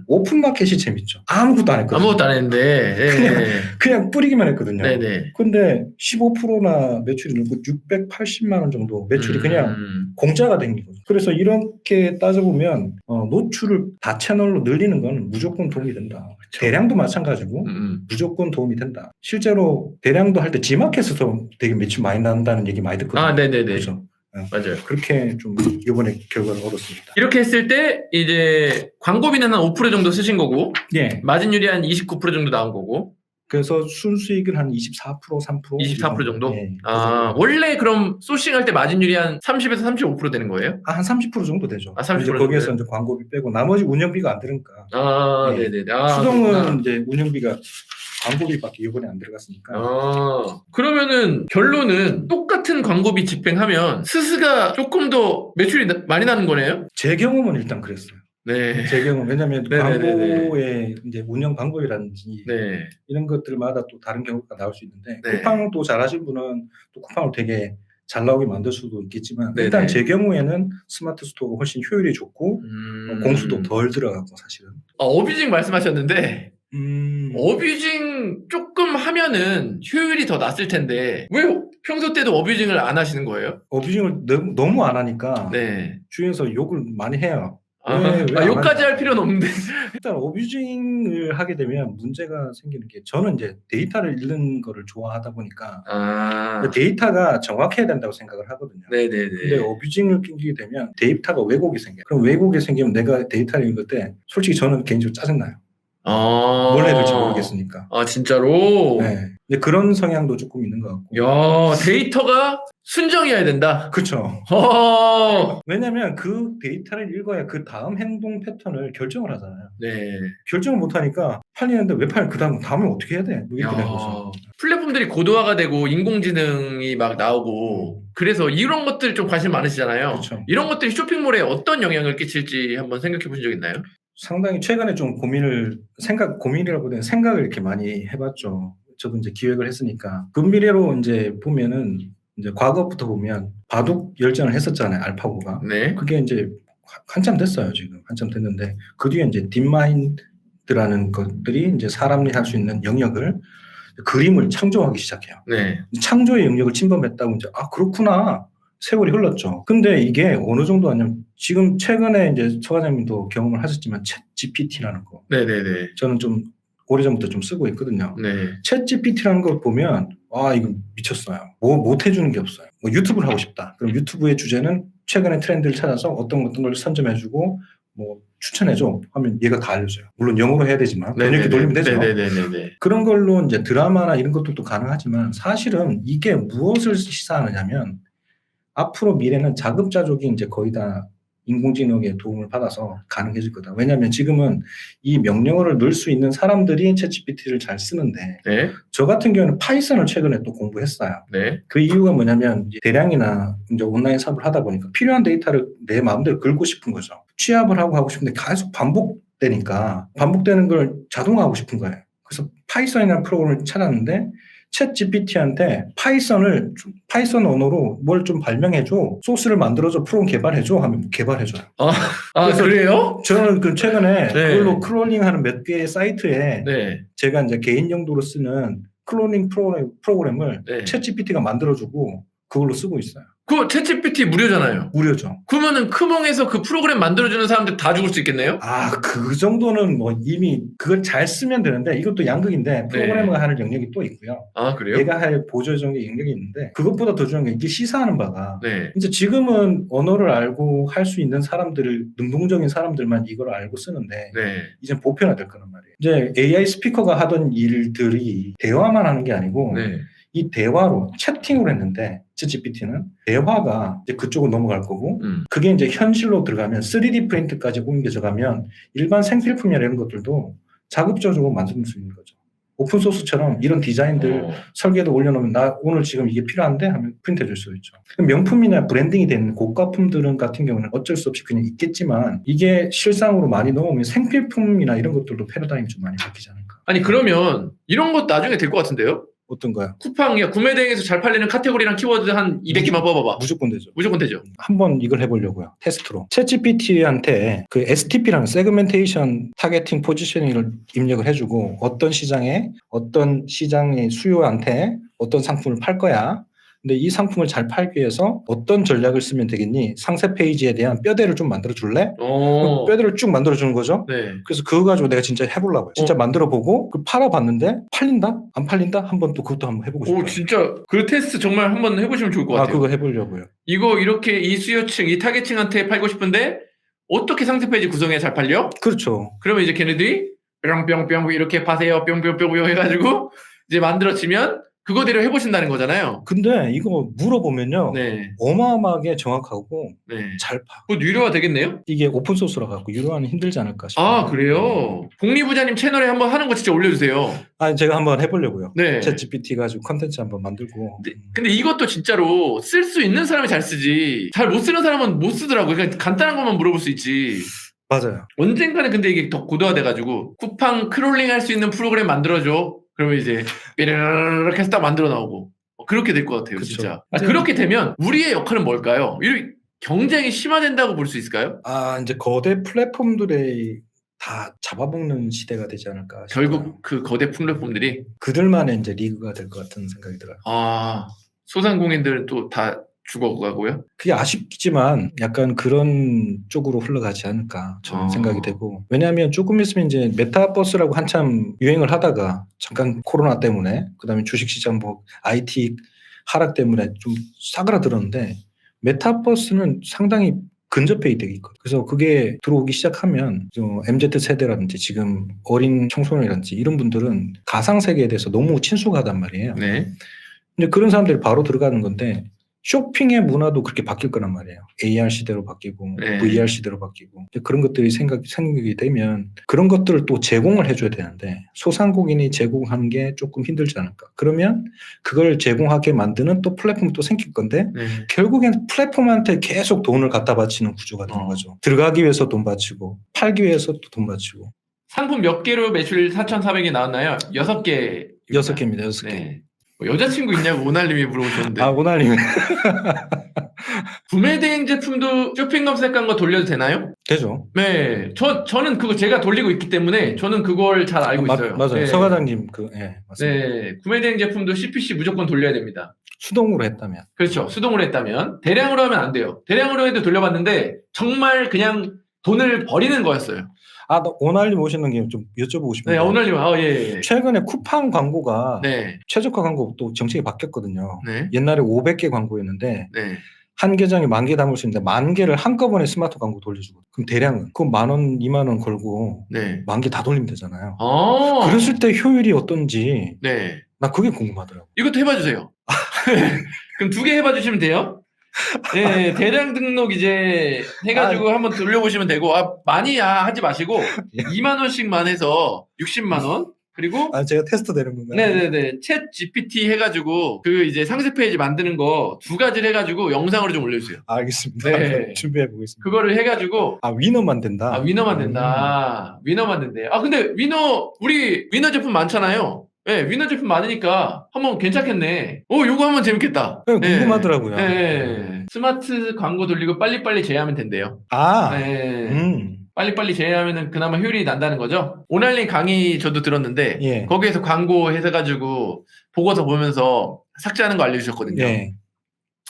오픈마켓이 재밌죠. 아무것도 안 했거든요. 아무것도 안 했는데. 네. 그냥 뿌리기만 했거든요. 네네. 근데 15%나 매출이 늘고 680만 원 정도 매출이 그냥 공짜가 된 거죠. 그래서 이렇게 따져보면 노출을 다 채널로 늘리는 건 무조건 도움이 된다. 그렇죠. 대량도 마찬가지고 무조건 도움이 된다. 실제로 대량도 할 때 G마켓에서 되게 매출 많이 나온다는 얘기 많이 듣거든요. 네네네. 그렇죠. 맞아요. 그렇게 좀 이번에 결과를 얻었습니다. 이렇게 했을 때 이제 광고비는 한 5% 정도 쓰신 거고 예. 마진율이 한 29% 정도 나온 거고 그래서 순수익은 한 24%, 3%? 24% 정도? 예. 원래 그럼 소싱할 때 마진율이 한 30에서 35% 되는 거예요? 한 30% 정도 되죠. 30% 이제 거기에서 이제 광고비 빼고 나머지 운영비가 안 들으니까. 네네네. 수동은 그렇구나. 이제 운영비가 광고비밖에 이번에 안 들어갔으니까. 그러면은 결론은 똑같은 광고비 집행하면 스스가 조금 더 매출이 많이 나는 거네요? 제 경험은 일단 그랬어요. 네. 제 경험 왜냐하면 네네네네. 광고의 이제 운영 방법이라든지 네. 이런 것들마다 또 다른 경우가 나올 수 있는데 네. 쿠팡 또 잘하신 분은 또 쿠팡을 되게 잘 나오게 만들 수도 있겠지만 네네. 일단 제 경우에는 스마트 스토어가 훨씬 효율이 좋고 공수도 덜 들어가고 사실은. 어뷰징 말씀하셨는데 어뷰징 조금 하면은 효율이 더 났을 텐데 왜 평소 때도 어뷰징을 안 하시는 거예요? 어뷰징을 너무 안 하니까 네. 주위에서 욕을 많이 해요. 욕까지 할 필요는 없는데. 일단 어뷰징을 하게 되면 문제가 생기는 게 저는 이제 데이터를 읽는 거를 좋아하다 보니까 데이터가 정확해야 된다고 생각을 하거든요. 네네네. 근데 어뷰징을 끼게 되면 데이터가 왜곡이 생겨요. 그럼 왜곡이 생기면 내가 데이터를 읽을 때 솔직히 저는 개인적으로 짜증나요. 뭘 해야 될지 모르겠으니까. 진짜로? 네. 근데 그런 성향도 조금 있는 것 같고. 야, 데이터가 순정이어야 된다. 그렇죠. 왜냐면 그 데이터를 읽어야 그 다음 행동 패턴을 결정을 하잖아요. 네. 결정을 못 하니까 팔리는데 왜 팔? 다음에 어떻게 해야 돼? 뭐 이렇게 되는 거죠. 플랫폼들이 고도화가 되고 인공지능이 막 나오고 그래서 이런 것들 좀 관심 많으시잖아요. 그쵸. 이런 것들이 쇼핑몰에 어떤 영향을 끼칠지 한번 생각해 보신 적 있나요? 상당히 최근에 좀 고민이라기보다는 생각을 이렇게 많이 해봤죠. 저도 이제 기획을 했으니까 근미래로 이제 보면은 이제 과거부터 보면 바둑 열전을 했었잖아요. 알파고가. 네. 그게 이제 한참 됐어요. 지금 한참 됐는데 그 뒤에 이제 딥마인드라는 것들이 이제 사람이 할 수 있는 영역을 그림을 창조하기 시작해요. 네. 창조의 영역을 침범했다고 이제 그렇구나. 세월이 흘렀죠. 근데 이게 어느 정도 아니면 지금 최근에 이제 서 과장님도 경험을 하셨지만 챗 GPT라는 거. 네네네. 저는 좀 오래전부터 좀 쓰고 있거든요. 네. 챗 GPT라는 걸 보면 이거 미쳤어요. 못 해주는 게 없어요. 뭐 유튜브를 하고 싶다. 그럼 유튜브의 주제는 최근의 트렌드를 찾아서 어떤 걸 선점해주고 뭐 추천해줘 하면 얘가 다 알려줘요. 물론 영어로 해야 되지만 번역기 돌리면 되죠. 네네네네. 그런 걸로 이제 드라마나 이런 것들도 가능하지만 사실은 이게 무엇을 시사하느냐면 앞으로 미래는 자급자족이 이제 거의 다 인공지능의 도움을 받아서 가능해질 거다. 왜냐하면 지금은 이 명령어를 넣을 수 있는 사람들이 챗GPT를 잘 쓰는데 네. 저 같은 경우는 파이썬을 최근에 또 공부했어요. 네. 그 이유가 뭐냐면 이제 대량이나 이제 온라인 사업을 하다 보니까 필요한 데이터를 내 마음대로 긁고 싶은 거죠. 취합을 하고 싶은데 계속 반복되니까 반복되는 걸 자동화하고 싶은 거예요. 그래서 파이썬이라는 프로그램을 찾았는데 챗 GPT한테 파이썬 언어로 뭘 좀 발명해줘, 소스를 만들어줘, 프로그램 개발해줘 하면 개발해줘요. 그래서 그래요? 저는 그 최근에 네. 그걸로 클로닝하는 몇 개의 사이트에 네. 제가 이제 개인 용도로 쓰는 클로닝 프로그램을 네. 챗 GPT가 만들어주고 그걸로 쓰고 있어요. 그 챗GPT 무료잖아요. 무료죠. 그러면은 크몽에서 그 프로그램 만들어주는 사람들 다 죽을 수 있겠네요? 그 정도는 뭐 이미 그걸 잘 쓰면 되는데 이것도 양극인데 프로그래머가 하는 영역이 또 있고요. 그래요? 얘가 할 보조 정의 영역이 있는데 그것보다 더 중요한 게 이게 시사하는 바가 네. 이제 지금은 언어를 알고 할 수 있는 사람들을 능동적인 사람들만 이걸 알고 쓰는데 네. 이제 보편화될 거란 말이에요. 이제 AI 스피커가 하던 일들이 대화만 하는 게 아니고 네. 이 대화로 채팅을 했는데 챗GPT는 대화가 이제 그쪽으로 넘어갈 거고 그게 이제 현실로 들어가면 3D 프린트까지 옮겨져 가면 일반 생필품이나 이런 것들도 자급자족으로 만들 수 있는 거죠. 오픈소스처럼 이런 디자인들 설계도 올려놓으면 나 오늘 지금 이게 필요한데 하면 프린트해 줄 수 있죠. 명품이나 브랜딩이 되는 고가품들은 같은 경우는 어쩔 수 없이 그냥 있겠지만 이게 실상으로 많이 넘어오면 생필품이나 이런 것들도 패러다임이 좀 많이 바뀌지 않을까. 아니 그러면 이런 것 나중에 될 것 같은데요? 어떤 거요? 쿠팡이야 구매 대행에서 잘 팔리는 카테고리랑 키워드 한 200개만 뽑아봐. 무조건 되죠. 무조건 되죠. 한번 이걸 해보려고요. 테스트로. 챗GPT한테 그 STP라는 세그멘테이션 타겟팅 포지셔닝을 입력을 해주고 어떤 시장의 수요한테 어떤 상품을 팔 거야. 근데 이 상품을 잘 팔기 위해서 어떤 전략을 쓰면 되겠니? 상세 페이지에 대한 뼈대를 좀 만들어 줄래? 뼈대를 쭉 만들어 주는 거죠. 네. 그래서 그거 가지고 내가 진짜 해보려고요. 진짜 만들어 보고 팔아봤는데 팔린다? 안 팔린다? 한번 또 그것도 한번 해보고 싶어요. 진짜 그 테스트 정말 한번 해보시면 좋을 것 같아요. 그거 해보려고요. 이거 이렇게 이 수요층, 이 타겟층한테 팔고 싶은데 어떻게 상세 페이지 구성해야 잘 팔려? 그렇죠. 그러면 이제 걔네들이 뿅뿅뿅 이렇게 파세요 뿅뿅뿅 해가지고 이제 만들어지면 그거대로 해보신다는 거잖아요. 근데 이거 물어보면요. 네. 어마어마하게 정확하고 네. 잘 파. 곧 유료화 되겠네요? 이게 오픈소스라 갖고 유료화는 힘들지 않을까 싶어요. 그래요? 복리부자님 채널에 한번 하는 거 진짜 올려주세요. 제가 한번 해보려고요. 네. 챗GPT 가지고 컨텐츠 한번 만들고. 근데 이것도 진짜로 쓸 수 있는 사람이 잘 쓰지 잘 못 쓰는 사람은 못 쓰더라고요. 그냥 간단한 것만 물어볼 수 있지. 맞아요. 언젠가는 근데 이게 더 고도화돼가지고 쿠팡 크롤링 할 수 있는 프로그램 만들어줘. 그러면 이제 삐르르르 해서 딱 만들어 나오고 그렇게 될 것 같아요. 그쵸. 진짜. 그렇게 되면 우리의 역할은 뭘까요? 이렇게 경쟁이 심화된다고 볼 수 있을까요? 이제 거대 플랫폼들이 다 잡아먹는 시대가 되지 않을까 싶어요. 결국 그 거대 플랫폼들이 그들만의 이제 리그가 될 것 같은 생각이 들어요. 소상공인들은 또 다 죽어가고요. 그게 아쉽지만 약간 그런 쪽으로 흘러가지 않을까 저는 생각이 되고 왜냐하면 조금 있으면 이제 메타버스라고 한참 유행을 하다가 잠깐 코로나 때문에 그다음에 주식시장 뭐 IT 하락 때문에 좀 싸그라들었는데 메타버스는 상당히 근접해 있대 있거든요. 그래서 그게 들어오기 시작하면 MZ 세대라든지 지금 어린 청소년이라든지 이런 분들은 가상 세계에 대해서 너무 친숙하단 말이에요. 네. 근데 그런 사람들이 바로 들어가는 건데 쇼핑의 문화도 그렇게 바뀔 거란 말이에요. AR 시대로 바뀌고 VR 시대로 바뀌고 그런 것들이 생기게 되면 그런 것들을 또 제공을 해줘야 되는데 소상공인이 제공하는 게 조금 힘들지 않을까. 그러면 그걸 제공하게 만드는 또 플랫폼도 생길 건데 결국엔 플랫폼한테 계속 돈을 갖다 바치는 구조가 되는 거죠. 들어가기 위해서 돈 바치고 팔기 위해서 또 돈 바치고. 상품 몇 개로 매출 4,400이 나왔나요? 6개 6개입니다. 6개. 네. 뭐 여자친구 있냐고 오날님이 물어보셨는데. 아, 오날님. 구매대행 제품도 쇼핑 검색한 거 돌려도 되나요? 되죠. 네. 저는 그거 제가 돌리고 있기 때문에 저는 그걸 잘 알고 있어요. 맞아요. 네. 서 과장님 맞습니다. 네. 구매대행 제품도 CPC 무조건 돌려야 됩니다. 수동으로 했다면. 그렇죠. 수동으로 했다면. 대량으로 하면 안 돼요. 대량으로 해도 돌려봤는데 정말 그냥 돈을 버리는 거였어요. 아, 오날님 오시는 김에 좀 여쭤보고 싶은데. 네. 오늘님, 예. 최근에 쿠팡 광고가 네. 최저가 광고 또 정책이 바뀌었거든요. 네. 옛날에 500개 광고였는데 네. 한 계정에 10,000개 담을 수 있는데 10,000개를 한꺼번에 스마트 광고 돌려주고 그럼 대량은 그럼 10,000원, 20,000원 걸고 네. 10,000개 다 돌리면 되잖아요. 어. 그랬을 때 효율이 어떤지 네. 나 그게 궁금하더라고. 이것도 해봐주세요. 그럼 2개 해봐주시면 돼요. 네, 대량 등록 이제 해가지고 한번 돌려보시면 되고, 많이 하지 마시고, 20,000원씩만 해서 60만원. 그리고, 아, 제가 테스트 되는 건가요? 네네네. 챗 GPT 해가지고, 그 이제 상세 페이지 만드는 거 2가지를 해가지고 영상으로 좀 올려주세요. 알겠습니다. 네. 준비해 보겠습니다. 그거를 해가지고, 위너만 된다. 위너만 된다. 위너만 된대요. 근데 우리 위너 제품 많잖아요. 네, 위너 제품 많으니까 한번 괜찮겠네. 요거 한번 재밌겠다. 네, 궁금하더라고요. 네. 스마트 광고 돌리고 빨리빨리 제외하면 된대요. 네. 빨리빨리 제외하면은 그나마 효율이 난다는 거죠. 오날린 강의 저도 들었는데, 예. 거기에서 광고 해가지고 보고서 보면서 삭제하는 거 알려주셨거든요. 예.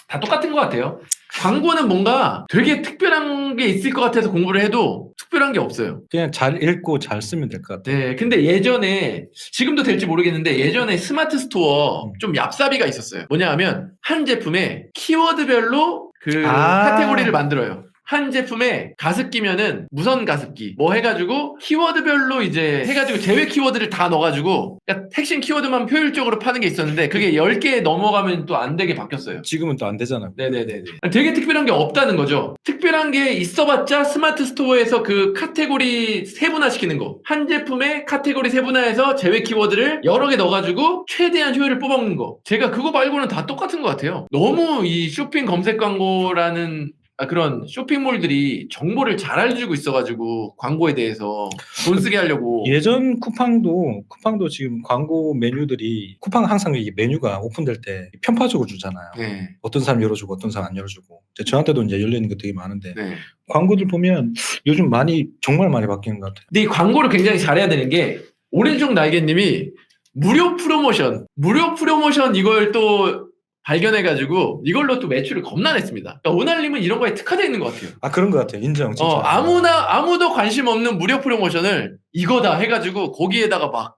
다 똑같은 것 같아요. 광고는 뭔가 되게 특별한 게 있을 것 같아서 공부를 해도 특별한 게 없어요. 그냥 잘 읽고 잘 쓰면 될 것 같아요. 네, 근데 예전에, 지금도 될지 모르겠는데, 예전에 스마트 스토어 좀 얍사비가 있었어요. 뭐냐 하면, 한 제품에 키워드별로 카테고리를 만들어요. 한 제품에 가습기면은 무선 가습기 뭐 해가지고 키워드별로 이제 해가지고 제외 키워드를 다 넣어가지고 그러니까 핵심 키워드만 효율적으로 파는 게 있었는데 그게 10개 넘어가면 또 안 되게 바뀌었어요. 지금은 또 안 되잖아요. 네네네. 되게 특별한 게 없다는 거죠. 특별한 게 있어봤자 스마트 스토어에서 그 카테고리 세분화시키는 거. 한 제품에 카테고리 세분화해서 제외 키워드를 여러 개 넣어가지고 최대한 효율을 뽑아먹는 거. 제가 그거 말고는 다 똑같은 것 같아요. 너무 이 쇼핑 검색 광고라는 그런 쇼핑몰들이 정보를 잘 알려주고 있어가지고 광고에 대해서 돈 쓰게 하려고. 예전 쿠팡도 지금 광고 메뉴들이 쿠팡 항상 이 메뉴가 오픈될 때 편파적으로 주잖아요. 네. 어떤 사람 열어주고 어떤 사람 안 열어주고. 저한테도 이제 열려 있는 게 되게 많은데 네. 광고들 보면 요즘 정말 많이 바뀌는 것 같아요. 근데 이 광고를 굉장히 잘해야 되는 게 오른쪽 날개님이 무료 프로모션 이걸 또 발견해가지고 이걸로 또 매출을 겁나 냈습니다. 그러니까 오날님은 이런 거에 특화되어 있는 것 같아요. 그런 것 같아요. 인정. 진짜. 아무도 관심 없는 무료 프로모션을 이거다 해가지고 거기에다가 막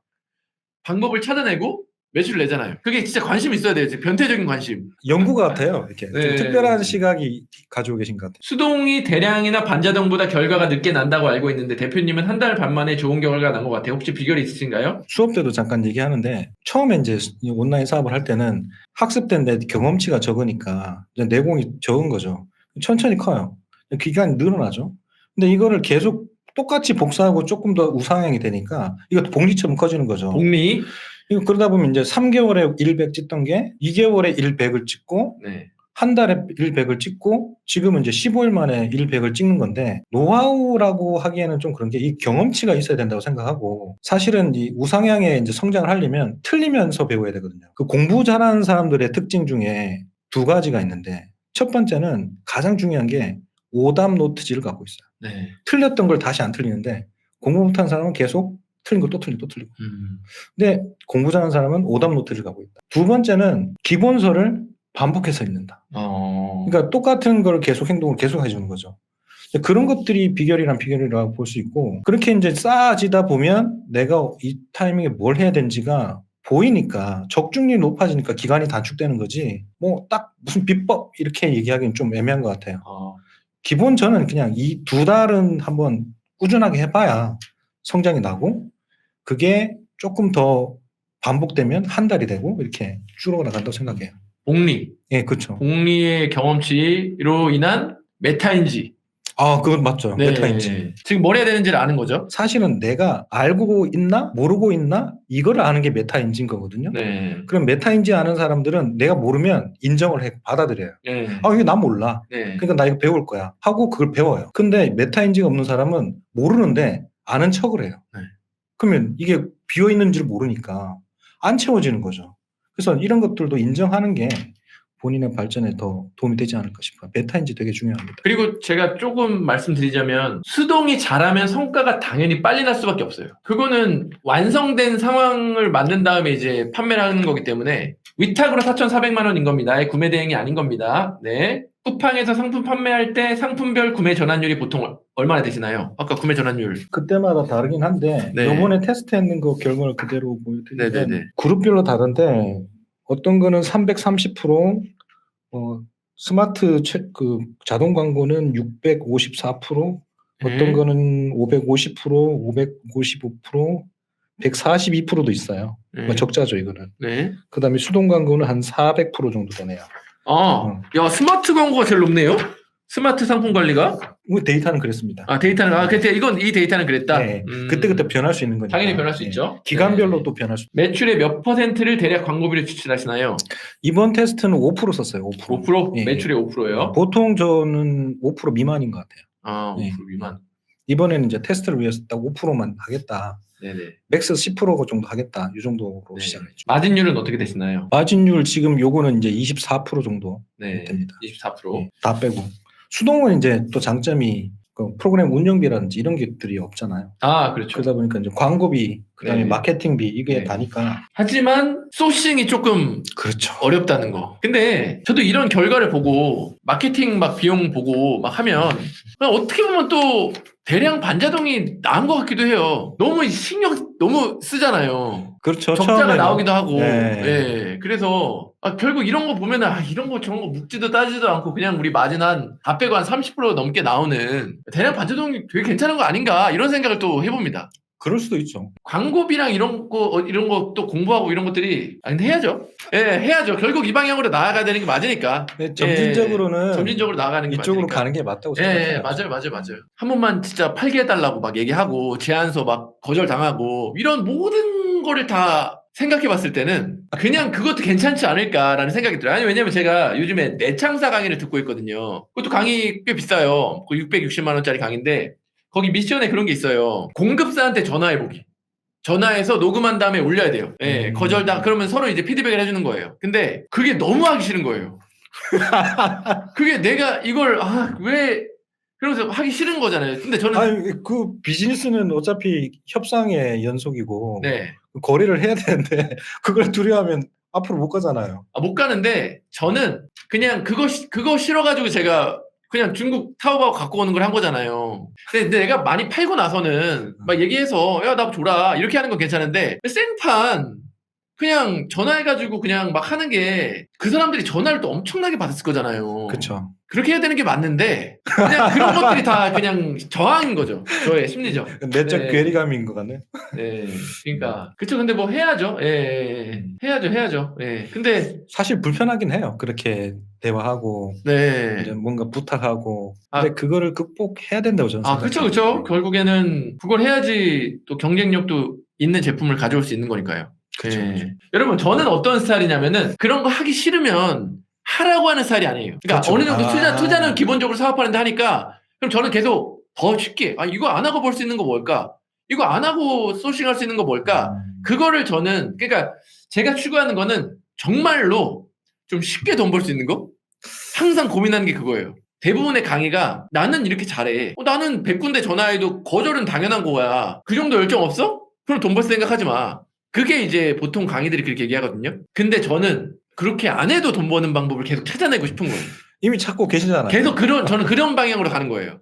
방법을 찾아내고 매출을 내잖아요. 그게 진짜 관심 있어야 돼요. 변태적인 관심. 연구 같아요. 이렇게 네. 좀 특별한 시각이 가지고 계신 것 같아요. 수동이 대량이나 반자동보다 결과가 늦게 난다고 알고 있는데 대표님은 한 달 반 만에 좋은 결과가 난 것 같아요. 혹시 비결이 있으신가요? 수업 때도 잠깐 얘기하는데 처음에 이제 온라인 사업을 할 때는 학습된 경험치가 적으니까 내공이 적은 거죠. 천천히 커요. 기간이 늘어나죠. 근데 이거를 계속 똑같이 복사하고 조금 더 우상향이 되니까 이것도 복리처럼 커지는 거죠. 복리. 그러다 보면 이제 3개월에 100 찍던 게 2개월에 100을 찍고 네. 한 달에 100을 찍고 지금은 이제 15일 만에 100을 찍는 건데 노하우라고 하기에는 좀 그런 게 이 경험치가 있어야 된다고 생각하고 사실은 이 우상향에 이제 성장을 하려면 틀리면서 배워야 되거든요. 그 공부 잘하는 사람들의 특징 중에 2가지가 있는데 첫 번째는 가장 중요한 게 오답 노트지를 갖고 있어요. 네. 틀렸던 걸 다시 안 틀리는데 공부 못하는 사람은 계속 틀린 걸 또 틀리고. 근데 공부 잘하는 사람은 오답 노트를 갖고 있다. 2번째는 기본서를 반복해서 읽는다. 그러니까 똑같은 걸 행동을 계속 해주는 거죠. 그런 것들이 비결이라고 볼 수 있고 그렇게 이제 쌓아지다 보면 내가 이 타이밍에 뭘 해야 되는지가 보이니까 적중률이 높아지니까 기간이 단축되는 거지 뭐 딱 무슨 비법 이렇게 얘기하기는 좀 애매한 것 같아요. 기본 저는 그냥 이 2달은 한번 꾸준하게 해봐야 성장이 나고 그게 조금 더 반복되면 한 달이 되고 이렇게 줄어나간다고 생각해요. 복리. 예, 그렇죠. 복리의 경험치로 인한 메타인지. 그건 맞죠. 네. 메타인지. 지금 뭘 해야 되는지를 아는 거죠. 사실은 내가 알고 있나 모르고 있나 이거를 아는 게 메타인지인 거거든요. 네. 그럼 메타인지 아는 사람들은 내가 모르면 인정을 해 받아들여요. 네. 이거 나 몰라. 네. 그러니까 나 이거 배울 거야 하고 그걸 배워요. 근데 메타인지가 없는 사람은 모르는데 아는 척을 해요. 네. 그러면 이게 비어있는지를 모르니까 안 채워지는 거죠. 그래서 이런 것들도 인정하는 게 본인의 발전에 더 도움이 되지 않을까 싶어요. 베타인지 되게 중요합니다. 그리고 제가 조금 말씀드리자면 수동이 잘하면 성과가 당연히 빨리 날 수밖에 없어요. 그거는 완성된 상황을 만든 다음에 이제 판매를 하는 거기 때문에 위탁으로 4,400만 원인 겁니다. 구매 대행이 아닌 겁니다. 네. 쿠팡에서 상품 판매할 때 상품별 구매 전환율이 보통 얼마나 되시나요? 아까 구매 전환율. 그때마다 다르긴 한데 네. 이번에 테스트했는 거 결과를 그대로 보여드리면 네네네. 그룹별로 다른데 어떤 거는 330%, 스마트 그 자동 광고는 654%, 어떤 거는 550%, 555%, 142%도 있어요. 네. 적자죠 이거는. 네. 그다음에 수동 광고는 한 400% 정도 되네요. 야, 스마트 광고가 제일 높네요? 스마트 상품 관리가? 데이터는 그랬습니다. 데이터는, 그때 이 데이터는 그랬다? 네. 그때그때 변할 수 있는 거니까. 당연히 변할 수 있죠. 기간별로 네. 또 변할 수. 매출의 몇 %를 대략 광고비로 지출하시나요? 이번 테스트는 5% 썼어요. 5%. 5%? 예. 매출의 5%요? 보통 저는 5% 미만인 것 같아요. 5% 미만. 이번에는 이제 테스트를 위해서 딱 5%만 하겠다. 네네. 맥스 10% 정도 하겠다. 이 정도로 네. 시작했죠. 마진율은 어떻게 되시나요? 마진율 지금 요거는 이제 24% 정도 네. 됩니다. 24%. 다 빼고. 수동은 이제 또 장점이 그 프로그램 운영비라든지 이런 것들이 없잖아요. 그렇죠. 그러다 보니까 이제 광고비, 그다음에 네. 마케팅비 이게 네. 다니까. 하지만 소싱이 조금 그렇죠. 어렵다는 거. 근데 저도 이런 결과를 보고 마케팅 막 비용 보고 막 하면 어떻게 보면 또 대량 반자동이 나은 것 같기도 해요. 너무 신경 너무 쓰잖아요. 그렇죠. 적자가 처음에는. 나오기도 하고. 네. 예. 그래서 결국 이런 거 보면은 이런 거 저런 거 묻지도 따지도 않고 그냥 우리 마진 다 빼고 한 30% 넘게 나오는 대량 반자동이 되게 괜찮은 거 아닌가 이런 생각을 또 해봅니다. 그럴 수도 있죠. 광고비랑 이런 거 또 공부하고 이런 것들이 근데 해야죠. 예, 해야죠. 결국 이 방향으로 나아가야 되는 게 맞으니까. 네, 점진적으로는 점진적으로 나아가는 게 이쪽으로 맞으니까. 가는 게 맞다고 생각해요. 예, 맞아요. 한 번만 진짜 팔게 해달라고 막 얘기하고 제안서 막 거절당하고 이런 모든 거를 다 생각해 봤을 때는 그냥 그것도 괜찮지 않을까라는 생각이 들어요. 아니, 왜냐면 제가 요즘에 내창사 강의를 듣고 있거든요. 그것도 강의 꽤 비싸요. 660만 원짜리 강의인데 거기 미션에 그런 게 있어요. 공급사한테 전화해보기. 전화해서 녹음한 다음에 올려야 돼요. 예, 그러면 서로 이제 피드백을 해주는 거예요. 근데 그게 너무 하기 싫은 거예요. 그게 내가 이걸 왜 그러면서 하기 싫은 거잖아요. 근데 저는 그 비즈니스는 어차피 협상의 연속이고 네. 거래를 해야 되는데 그걸 두려워하면 앞으로 못 가잖아요. 못 가는데 저는 그냥 그거 싫어가지고 제가 그냥 중국 타오바오 갖고 오는 걸 한 거잖아요. 근데 내가 많이 팔고 나서는 막 얘기해서 야, 나 줘라 이렇게 하는 건 괜찮은데 생판 그냥 전화해가지고 그냥 막 하는 게 그 사람들이 전화를 또 엄청나게 받았을 거잖아요. 그렇죠. 그렇게 해야 되는 게 맞는데 그냥 그런 것들이 다 그냥 저항인 거죠. 저의 심리적. 내적 네. 괴리감인 것 같네. 네. 그러니까 그쵸. 근데 뭐 해야죠. 예. 해야죠. 예. 근데 사실 불편하긴 해요. 그렇게 대화하고 네. 이제 뭔가 부탁하고. 근데 그거를 극복해야 된다고 저는 생각해요. 그쵸. 결국에는 그걸 해야지 또 경쟁력도 있는 제품을 가져올 수 있는 거니까요. 그쵸. 여러분, 저는 어떤 스타일이냐면은 그런 거 하기 싫으면 하라고 하는 스타일이 아니에요. 그러니까 그렇죠. 어느 정도 투자는 기본적으로 사업하는데 하니까 그럼 저는 계속 더 쉽게 이거 안 하고 벌 수 있는 거 뭘까? 이거 안 하고 소싱할 수 있는 거 뭘까? 그거를 저는 그러니까 제가 추구하는 거는 정말로 좀 쉽게 돈 벌 수 있는 거? 항상 고민하는 게 그거예요. 대부분의 강의가 나는 이렇게 잘해. 나는 100군데 전화해도 거절은 당연한 거야. 그 정도 열정 없어? 그럼 돈 벌 생각하지 마. 그게 이제 보통 강의들이 그렇게 얘기하거든요. 근데 저는 그렇게 안 해도 돈 버는 방법을 계속 찾아내고 싶은 거예요. 이미 찾고 계시잖아요. 계속 저는 그런 방향으로 가는 거예요.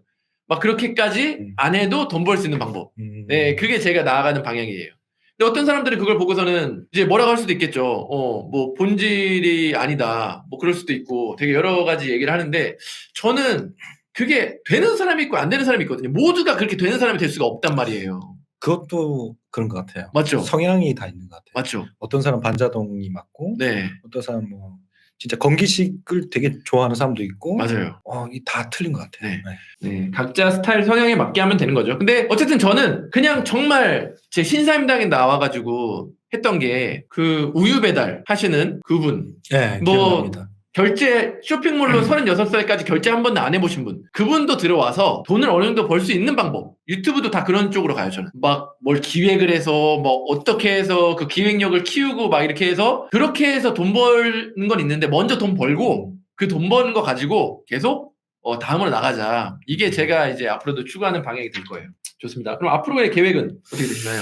막 그렇게까지 안 해도 돈 벌 수 있는 방법. 네, 그게 제가 나아가는 방향이에요. 근데 어떤 사람들이 그걸 보고서는 이제 뭐라고 할 수도 있겠죠. 뭐 본질이 아니다. 뭐 그럴 수도 있고 되게 여러 가지 얘기를 하는데 저는 그게 되는 사람이 있고 안 되는 사람이 있거든요. 모두가 그렇게 되는 사람이 될 수가 없단 말이에요. 그것도 그런 것 같아요. 맞죠? 성향이 다 있는 것 같아요. 맞죠? 어떤 사람 반자동이 맞고, 네. 어떤 사람 뭐 진짜 건기식을 되게 좋아하는 사람도 있고, 맞아요. 이 다 틀린 것 같아요. 네. 각자 스타일 성향에 맞게 하면 되는 거죠. 근데 어쨌든 저는 그냥 정말 제 신사임당에 나와가지고 했던 게 그 우유 배달 하시는 그분. 네, 뭐 기억납니다. 결제 쇼핑몰로 36살까지 결제 한 번도 안 해보신 분, 그분도 들어와서 돈을 어느 정도 벌 수 있는 방법, 유튜브도 다 그런 쪽으로 가요. 저는 막 뭘 기획을 해서 뭐 어떻게 해서 그 기획력을 키우고 막 이렇게 해서 그렇게 해서 돈 버는 건 있는데, 먼저 돈 벌고 그 돈 버는 거 가지고 계속 다음으로 나가자. 이게 제가 이제 앞으로도 추구하는 방향이 될 거예요. 좋습니다. 그럼 앞으로의 계획은 어떻게 되시나요?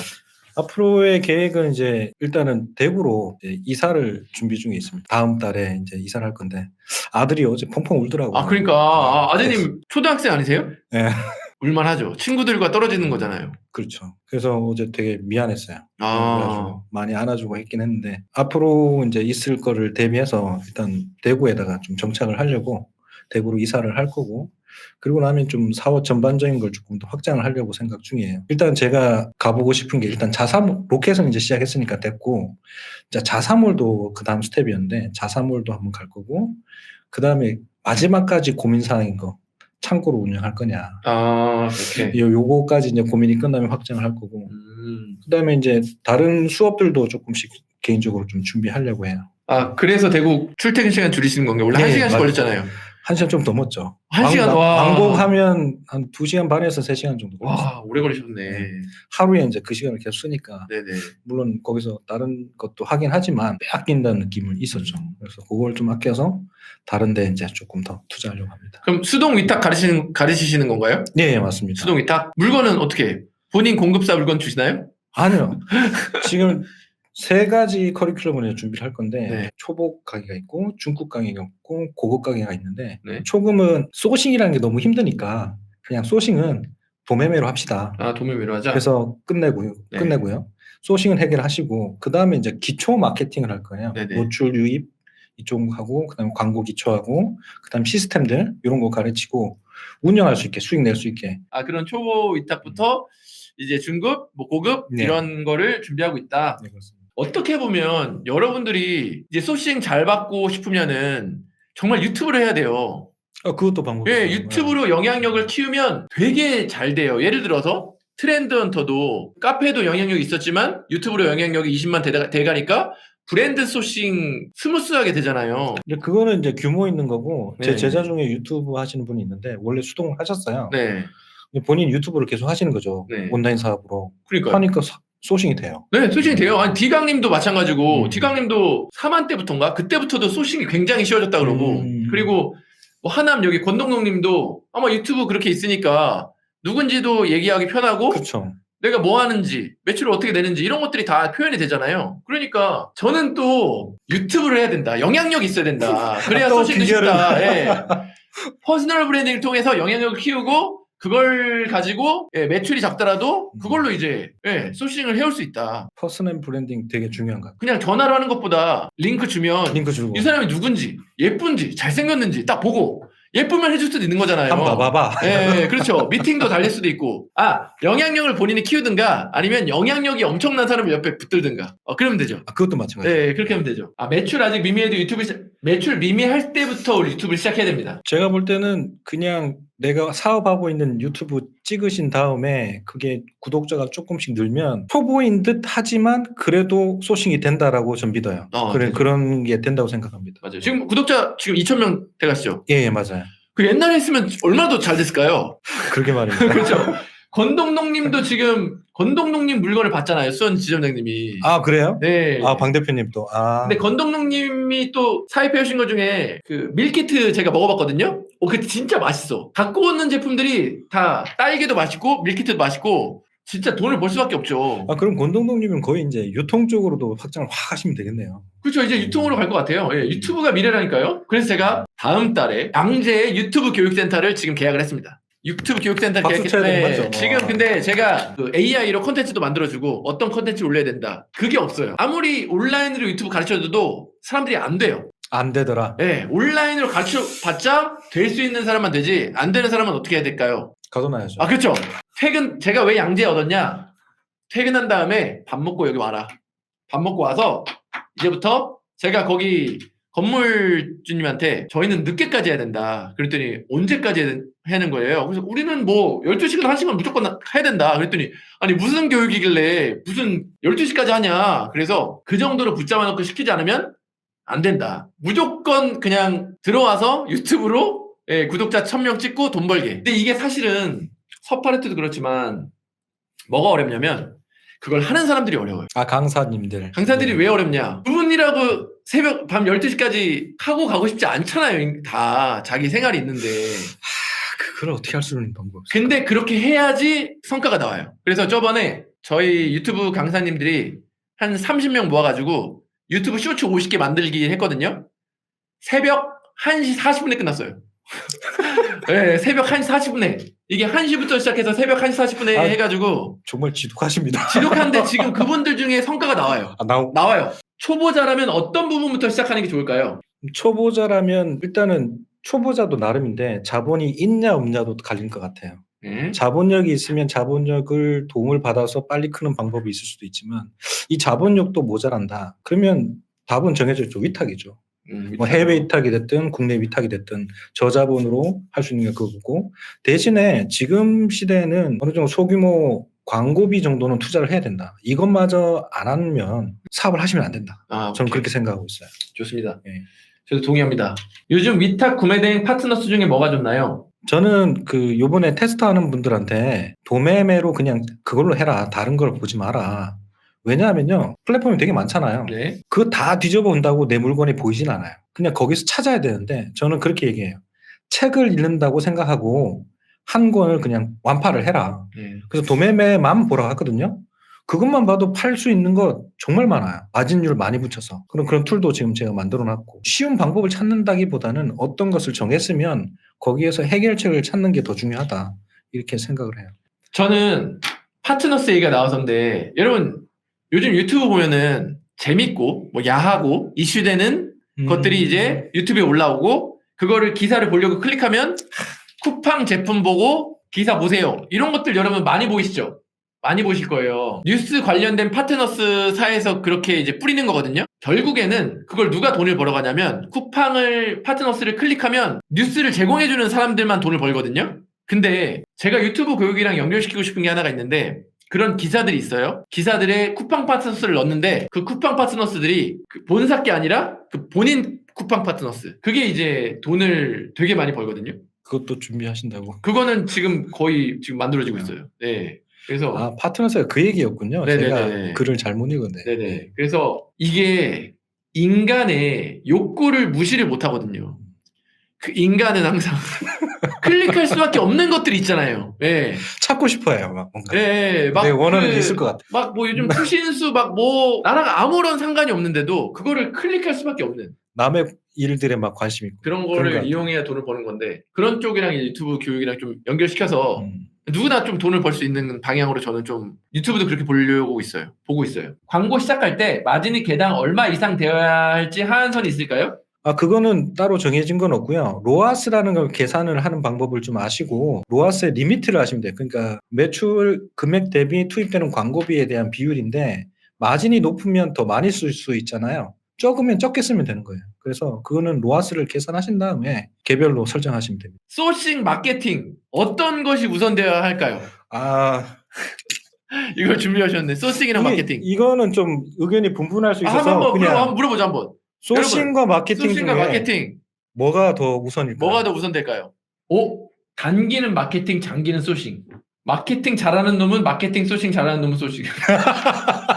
앞으로의 계획은 이제 일단은 대구로 이제 이사를 준비 중에 있습니다. 다음 달에 이제 이사를 할 건데 아들이 어제 펑펑 울더라고요. 그러니까 아드님 초등학생 아니세요? 네. 울만하죠. 친구들과 떨어지는 거잖아요. 그렇죠. 그래서 어제 되게 미안했어요. 아. 그래가지고 많이 안아주고 했긴 했는데 앞으로 이제 있을 거를 대비해서 일단 대구에다가 좀 정착을 하려고 대구로 이사를 할 거고, 그리고 나면 좀 사업 전반적인 걸 조금 더 확장을 하려고 생각 중이에요. 일단 제가 가보고 싶은 게 일단 자사몰, 로켓은 이제 시작했으니까 됐고, 자, 자사몰도 그 다음 스텝이었는데 자사몰도 한번 갈 거고, 그 다음에 마지막까지 고민사항인 거, 창고로 운영할 거냐. 그렇게. 요거까지 이제 고민이 끝나면 확장을 할 거고, 그 다음에 이제 다른 수업들도 조금씩 개인적으로 좀 준비하려고 해요. 그래서 대구 출퇴근 시간 줄이시는 건가요? 원래 네, 1시간씩 맞아요. 걸렸잖아요. 1시간 좀 넘었죠. 1시간, 와. 왕복하면 한 2시간 반에서 3시간 정도 걸렸어요. 와, 오래 걸리셨네. 네. 하루에 이제 그 시간을 계속 쓰니까, 네네. 물론 거기서 다른 것도 하긴 하지만 빼앗긴다는 느낌은 있었죠. 그래서 그걸 좀 아껴서 다른 데 이제 조금 더 투자하려고 합니다. 그럼 수동 위탁 가르치시는 건가요? 네, 맞습니다. 수동 위탁? 물건은 어떻게? 본인 공급사 물건 주시나요? 아니요. 지금 3가지 커리큘럼을 준비를 할 건데, 네. 초복 강의가 있고 중급 강의가 있고 고급 강의가 있는데, 네. 초급은 소싱이라는 게 너무 힘드니까 그냥 소싱은 도매매로 합시다. 도매매로 하자? 그래서 끝내고요. 소싱은 해결하시고 그 다음에 이제 기초 마케팅을 할 거예요. 네네. 노출 유입 이쪽 하고, 그다음에 광고 기초하고, 그다음 시스템들 이런 거 가르치고 운영할 수 있게, 수익 낼 수 있게. 그런 초보 위탁부터 이제 중급, 뭐 고급 네. 이런 거를 준비하고 있다. 네, 그렇습니다. 어떻게 보면 여러분들이 이제 소싱 잘 받고 싶으면은 정말 유튜브를 해야 돼요. 그것도 방법이죠. 예, 유튜브로 영향력을 키우면 되게 잘 돼요. 예를 들어서 트렌드 헌터도 카페도 영향력이 있었지만 유튜브로 영향력이 20만 돼가니까 브랜드 소싱 스무스하게 되잖아요. 근데 그거는 이제 규모 있는 거고, 네. 제 제자 중에 유튜브 하시는 분이 있는데 원래 수동을 하셨어요. 네. 근데 본인 유튜브를 계속 하시는 거죠. 네. 온라인 사업으로. 그러니까요. 하니까 소싱이 돼요. 네, 소싱이 돼요. 디강님도 마찬가지고, 음. 디강님도 4만 때부터인가? 그때부터도 소싱이 굉장히 쉬워졌다 그러고, 그리고 뭐 하남 여기 권동동님도 아마 유튜브 그렇게 있으니까 누군지도 얘기하기 편하고, 그렇죠. 내가 뭐 하는지, 매출을 어떻게 내는지 이런 것들이 다 표현이 되잖아요. 그러니까 저는 또 유튜브를 해야 된다. 영향력이 있어야 된다. 그래야 또 소싱도 비결을. 쉽다. 예. 퍼스널 브랜딩을 통해서 영향력을 키우고 그걸 가지고 매출이 작더라도 그걸로 이제 소싱을 해올 수 있다. 퍼스널 브랜딩 되게 중요한 것 같아요. 그냥 전화로 하는 것보다 링크 주면 링크 주고. 이 사람이 누군지, 예쁜지, 잘생겼는지 딱 보고 예쁘면 해줄 수도 있는 거잖아요. 한번 봐봐. 예, 그렇죠. 미팅도 달릴 수도 있고. 영향력을 본인이 키우든가 아니면 영향력이 엄청난 사람을 옆에 붙들든가. 그러면 되죠. 그것도 마찬가지예요. 네, 그렇게 하면 되죠. 매출 아직 미미해도 매출 미미할 때부터 우리 유튜브를 시작해야 됩니다. 제가 볼 때는 그냥 내가 사업하고 있는 유튜브 찍으신 다음에 그게 구독자가 조금씩 늘면 초보인 듯 하지만 그래도 소싱이 된다라고 전 믿어요. 그런 게 된다고 생각합니다. 맞아요. 지금 구독자 지금 2,000명 돼갔죠? 예, 맞아요. 그 옛날에 했으면 얼마나 더 잘 됐을까요? 그러게 말입니다. 그렇죠. 권동동님도 지금 권동동님 물건을 봤잖아요. 수원 지점장님이. 그래요? 네. 방 대표님도. 근데 권동동님이 또 사입해 오신 것 중에 그 밀키트 제가 먹어봤거든요. 그게 진짜 맛있어. 갖고 오는 제품들이 다 딸기도 맛있고 밀키트도 맛있고 진짜 돈을 벌 수밖에 없죠. 그럼 권동동님은 거의 이제 유통 쪽으로도 확장을 확 하시면 되겠네요. 그렇죠. 이제 유통으로 갈 것 같아요. 예, 유튜브가 미래라니까요. 그래서 제가 다음 달에 양재의 유튜브 교육센터를 지금 계약을 했습니다. 유튜브 교육센터 박수 쳐야 되는 거죠. 지금 근데 제가 그 AI로 콘텐츠도 만들어주고 어떤 콘텐츠를 올려야 된다. 그게 없어요. 아무리 온라인으로 유튜브 가르쳐줘도 사람들이 안 돼요. 안 되더라. 네, 온라인으로 가르쳐봤자 될 수 있는 사람만 되지 안 되는 사람은 어떻게 해야 될까요? 가둬놔야죠. 그렇죠. 제가 왜 양재에 얻었냐? 퇴근한 다음에 밥 먹고 여기 와라. 밥 먹고 와서 이제부터 제가 거기 건물주님한테 저희는 늦게까지 해야 된다. 그랬더니 언제까지 하는 거예요? 그래서 우리는 뭐 12시간 1시간 무조건 해야 된다. 그랬더니 아니 무슨 교육이길래 무슨 12시까지 하냐. 그래서 그 정도로 붙잡아 놓고 시키지 않으면 안 된다. 무조건 그냥 들어와서 유튜브로 예, 구독자 1000명 찍고 돈 벌게. 근데 이게 사실은 서파레트도 그렇지만 뭐가 어렵냐면 그걸 하는 사람들이 어려워요. 아, 강사님들. 강사들이 네. 왜 어렵냐? 그분이라고 새벽 밤 12시까지 하고 가고 싶지 않잖아요. 다 자기 생활이 있는데. 그걸 어떻게 할 수 있는 방법? 근데 그렇게 해야지 성과가 나와요. 그래서 저번에 저희 유튜브 강사님들이 한 30명 모아가지고 유튜브 쇼츠 50개 만들기 했거든요. 새벽 1시 40분에 끝났어요. 네, 새벽 1시 40분에. 이게 1시부터 시작해서 새벽 1시 40분에 아, 해가지고 정말 지독하십니다. 지독한데 지금 그분들 중에 성과가 나와요. 아, 나와요. 초보자라면 어떤 부분부터 시작하는 게 좋을까요? 초보자라면 일단은 초보자도 나름인데 자본이 있냐 없냐도 갈릴 것 같아요. 자본력이 있으면 자본력을 도움을 받아서 빨리 크는 방법이 있을 수도 있지만 이 자본력도 모자란다. 그러면 답은 정해져 있죠. 위탁이죠. 뭐 해외 위탁이 됐든 국내 위탁이 됐든 저자본으로 할 수 있는 게 그거고 대신에 지금 시대에는 어느 정도 소규모 광고비 정도는 투자를 해야 된다. 이것마저 안 하면 사업을 하시면 안 된다. 아, 저는 오케이. 그렇게 생각하고 있어요. 좋습니다. 예. 저도 동의합니다. 요즘 위탁 구매 대행 파트너스 중에 뭐가 좋나요? 저는 요번에 테스트하는 분들한테 도매매로 그냥 그걸로 해라. 다른 걸 보지 마라. 왜냐하면요. 플랫폼이 되게 많잖아요. 네. 그거 다 뒤져본다고 내 물건이 보이진 않아요. 그냥 거기서 찾아야 되는데 저는 그렇게 얘기해요. 책을 읽는다고 생각하고 한 권을 그냥 완파를 해라. 네. 그래서 도매매만 보라고 하거든요. 그것만 봐도 팔 수 있는 거 정말 많아요. 마진율 많이 붙여서. 그런 툴도 지금 제가 만들어 놨고. 쉬운 방법을 찾는다기보다는 어떤 것을 정했으면 거기에서 해결책을 찾는 게 더 중요하다. 이렇게 생각을 해요. 저는 파트너스 얘기가 나와서인데 여러분 요즘 유튜브 보면은 재밌고 뭐 야하고 이슈되는 것들이 이제 유튜브에 올라오고 그거를 기사를 보려고 클릭하면 쿠팡 제품 보고 기사 보세요. 이런 것들 여러분 많이 보이시죠? 많이 보실 거예요. 뉴스 관련된 파트너스사에서 그렇게 이제 뿌리는 거거든요. 결국에는 그걸 누가 돈을 벌어가냐면 쿠팡을 파트너스를 클릭하면 뉴스를 제공해주는 사람들만 돈을 벌거든요. 근데 제가 유튜브 교육이랑 연결시키고 싶은 게 하나가 있는데 그런 기사들이 있어요. 기사들의 쿠팡 파트너스를 넣는데 그 쿠팡 파트너스들이 그 본사 게 아니라 그 본인 쿠팡 파트너스. 그게 이제 돈을 되게 많이 벌거든요. 그것도 준비하신다고. 그거는 지금 거의 지금 만들어지고 있어요. 네. 그래서 파트너스가 그 얘기였군요. 네네네. 제가 글을 잘못 읽었네. 네네. 그래서 이게 인간의 욕구를 무시를 못 하거든요. 그 인간은 항상 클릭할 수밖에 없는 것들이 있잖아요. 예. 찾고 싶어요. 막 뭔가. 예, 막 내 원하는 게 있을 것 같아. 막 뭐 요즘 추신수 막 뭐 나랑 아무런 상관이 없는데도 그거를 클릭할 수밖에 없는 남의 일들에 막 관심 있고. 그런 그런 것 거를 같아요. 이용해야 돈을 버는 건데 그런 쪽이랑 이제 유튜브 교육이랑 좀 연결시켜서 누구나 좀 돈을 벌 수 있는 방향으로 저는 좀 유튜브도 그렇게 보고 있어요. 광고 시작할 때 마진이 개당 얼마 이상 되어야 할지 하한선이 있을까요? 그거는 따로 정해진 건 없고요. 로아스라는 걸 계산을 하는 방법을 좀 아시고 로아스의 리미트를 아시면 돼요. 그러니까 매출 금액 대비 투입되는 광고비에 대한 비율인데 마진이 높으면 더 많이 쓸 수 있잖아요. 적으면 적게 쓰면 되는 거예요. 그래서 그거는 로아스를 계산하신 다음에 개별로 설정하시면 됩니다. 소싱, 마케팅 어떤 것이 우선되어야 할까요? 이걸 준비하셨네. 소싱이랑 마케팅. 이거는 좀 의견이 분분할 수 있어서 한번 그냥 물어보자 한번. 소싱과 마케팅 소싱과 중에 마케팅 뭐가 더 우선일까요? 뭐가 더 우선될까요? 단기는 마케팅, 장기는 소싱. 마케팅 잘하는 놈은 마케팅, 소싱 잘하는 놈은 소싱.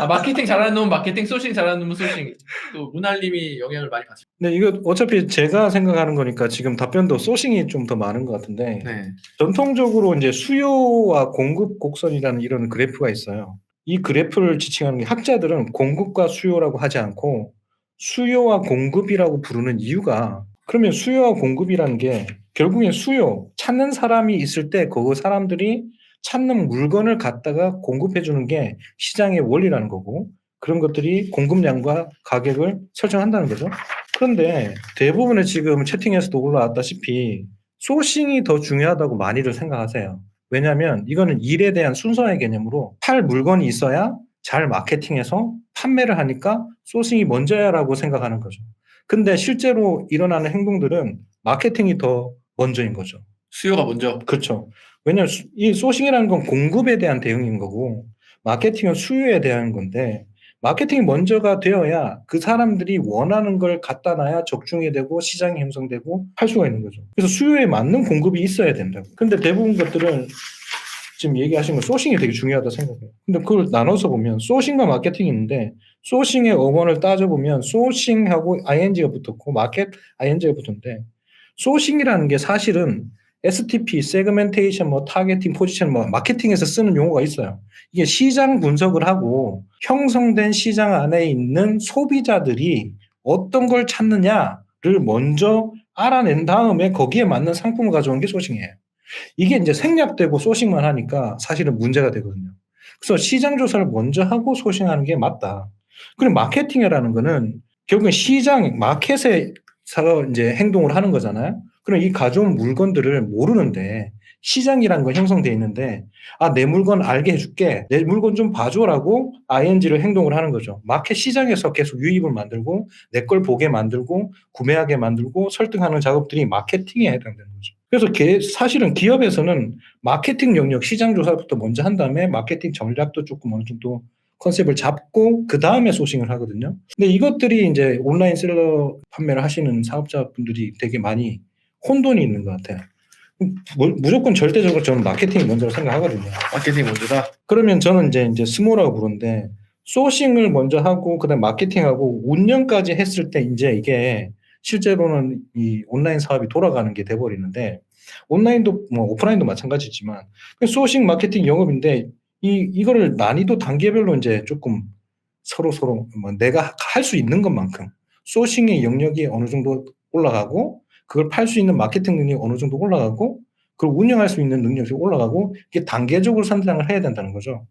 마케팅 잘하는 놈은 마케팅, 소싱 잘하는 놈은 소싱. 또 문알님이 영향을 많이 받습니다. 네, 이거 어차피 제가 생각하는 거니까 지금 답변도 소싱이 좀 더 많은 것 같은데 네. 전통적으로 이제 수요와 공급 곡선이라는 이런 그래프가 있어요. 이 그래프를 지칭하는 게 학자들은 공급과 수요라고 하지 않고 수요와 공급이라고 부르는 이유가 그러면 수요와 공급이라는 게 결국엔 수요, 찾는 사람이 있을 때 그 사람들이 찾는 물건을 갖다가 공급해 주는 게 시장의 원리라는 거고 그런 것들이 공급량과 가격을 설정한다는 거죠. 그런데 대부분의 지금 채팅에서도 올라왔다시피 소싱이 더 중요하다고 많이들 생각하세요. 왜냐하면 이거는 일에 대한 순서의 개념으로 팔 물건이 있어야 잘 마케팅해서 판매를 하니까 소싱이 먼저야라고 생각하는 거죠. 근데 실제로 일어나는 행동들은 마케팅이 더 먼저인 거죠. 수요가 먼저. 그렇죠. 왜냐하면 이 소싱이라는 건 공급에 대한 대응인 거고 마케팅은 수요에 대한 건데 마케팅이 먼저가 되어야 그 사람들이 원하는 걸 갖다 놔야 적중이 되고 시장이 형성되고 할 수가 있는 거죠. 그래서 수요에 맞는 공급이 있어야 된다고. 근데 대부분 것들은 지금 얘기하신 건 소싱이 되게 중요하다 생각해요. 근데 그걸 나눠서 보면 소싱과 마케팅이 있는데 소싱의 어원을 따져보면 소싱하고 ing가 붙었고 마켓 ing가 붙었는데 소싱이라는 게 사실은 STP, 세그멘테이션, 뭐 타겟팅, 포지션, 뭐 마케팅에서 쓰는 용어가 있어요. 이게 시장 분석을 하고 형성된 시장 안에 있는 소비자들이 어떤 걸 찾느냐를 먼저 알아낸 다음에 거기에 맞는 상품을 가져오는 게 소싱이에요. 이게 이제 생략되고 소싱만 하니까 사실은 문제가 되거든요. 그래서 시장 조사를 먼저 하고 소싱하는 게 맞다. 그리고 마케팅이라는 거는 결국엔 시장, 마켓에서 이제 행동을 하는 거잖아요. 그럼 이 가져온 물건들을 모르는데 시장이라는 건 형성돼 있는데 내 물건 알게 해줄게. 내 물건 좀 봐줘라고 ing를 행동을 하는 거죠. 마켓 시장에서 계속 유입을 만들고 내 걸 보게 만들고 구매하게 만들고 설득하는 작업들이 마케팅에 해당되는 거죠. 그래서 사실은 기업에서는 마케팅 영역 시장 조사부터 먼저 한 다음에 마케팅 전략도 조금 어느 정도 컨셉을 잡고 그 다음에 소싱을 하거든요. 근데 이것들이 이제 온라인 셀러 판매를 하시는 사업자분들이 되게 많이 혼돈이 있는 것 같아요. 무조건 절대적으로 저는 마케팅이 먼저라고 생각하거든요. 마케팅이 먼저다. 그러면 저는 이제 스몰이라고 부르는데 소싱을 먼저 하고 그다음 마케팅하고 운영까지 했을 때 이제 이게 실제로는 이 온라인 사업이 돌아가는 게 돼버리는데 온라인도 뭐 오프라인도 마찬가지지만 소싱, 마케팅, 영업인데 이거를 난이도 단계별로 이제 조금 서로 뭐 내가 할 수 있는 것만큼 소싱의 영역이 어느 정도 올라가고 그걸 팔 수 있는 마케팅 능력이 어느 정도 올라가고 그걸 운영할 수 있는 능력이 올라가고 이게 단계적으로 성장을 해야 된다는 거죠.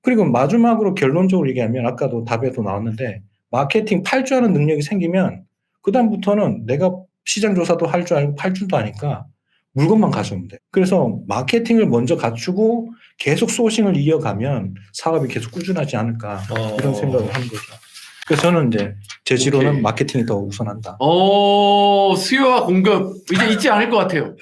그리고 마지막으로 결론적으로 얘기하면 아까도 답에도 나왔는데 마케팅 팔 줄 아는 능력이 생기면 그다음부터는 내가 시장 조사도 할 줄 알고 팔 줄도 아니까 물건만 가져오면 돼. 그래서 마케팅을 먼저 갖추고 계속 소싱을 이어가면 사업이 계속 꾸준하지 않을까 이런 생각을 하는 거죠. 그래서 저는 이제 제 지로는 오케이. 마케팅이 더 우선한다. 수요와 공급 이제 있지 않을 것 같아요.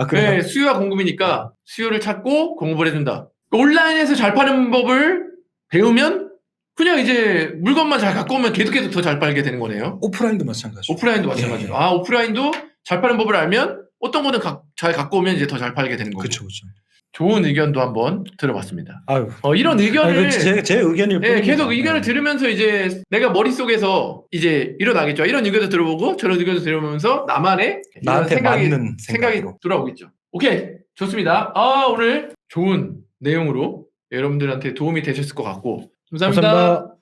그래요? 네, 수요와 공급이니까 수요를 찾고 공급을 해준다. 온라인에서 잘 파는 법을 배우면 그냥 이제 물건만 잘 갖고 오면 계속해서 더 잘 팔게 되는 거네요. 오프라인도 마찬가지죠. 오프라인도 마찬가지로. 예. 오프라인도 잘 파는 법을 알면 어떤 거는 잘 갖고 오면 이제 더 잘 팔게 되는 거고. 그렇죠. 좋은 의견도 한번 들어봤습니다. 아유. 이런 의견을 제 의견일 뿐입니다. 계속 의견을 들으면서 이제 내가 머릿속에서 이제 일어나겠죠. 이런 의견도 들어보고 저런 의견도 들어보면서 나만의 나한테 맞는 생각이 생각으로. 돌아오겠죠. 오케이. 좋습니다. 오늘 좋은 내용으로 여러분들한테 도움이 되셨을 것 같고 감사합니다.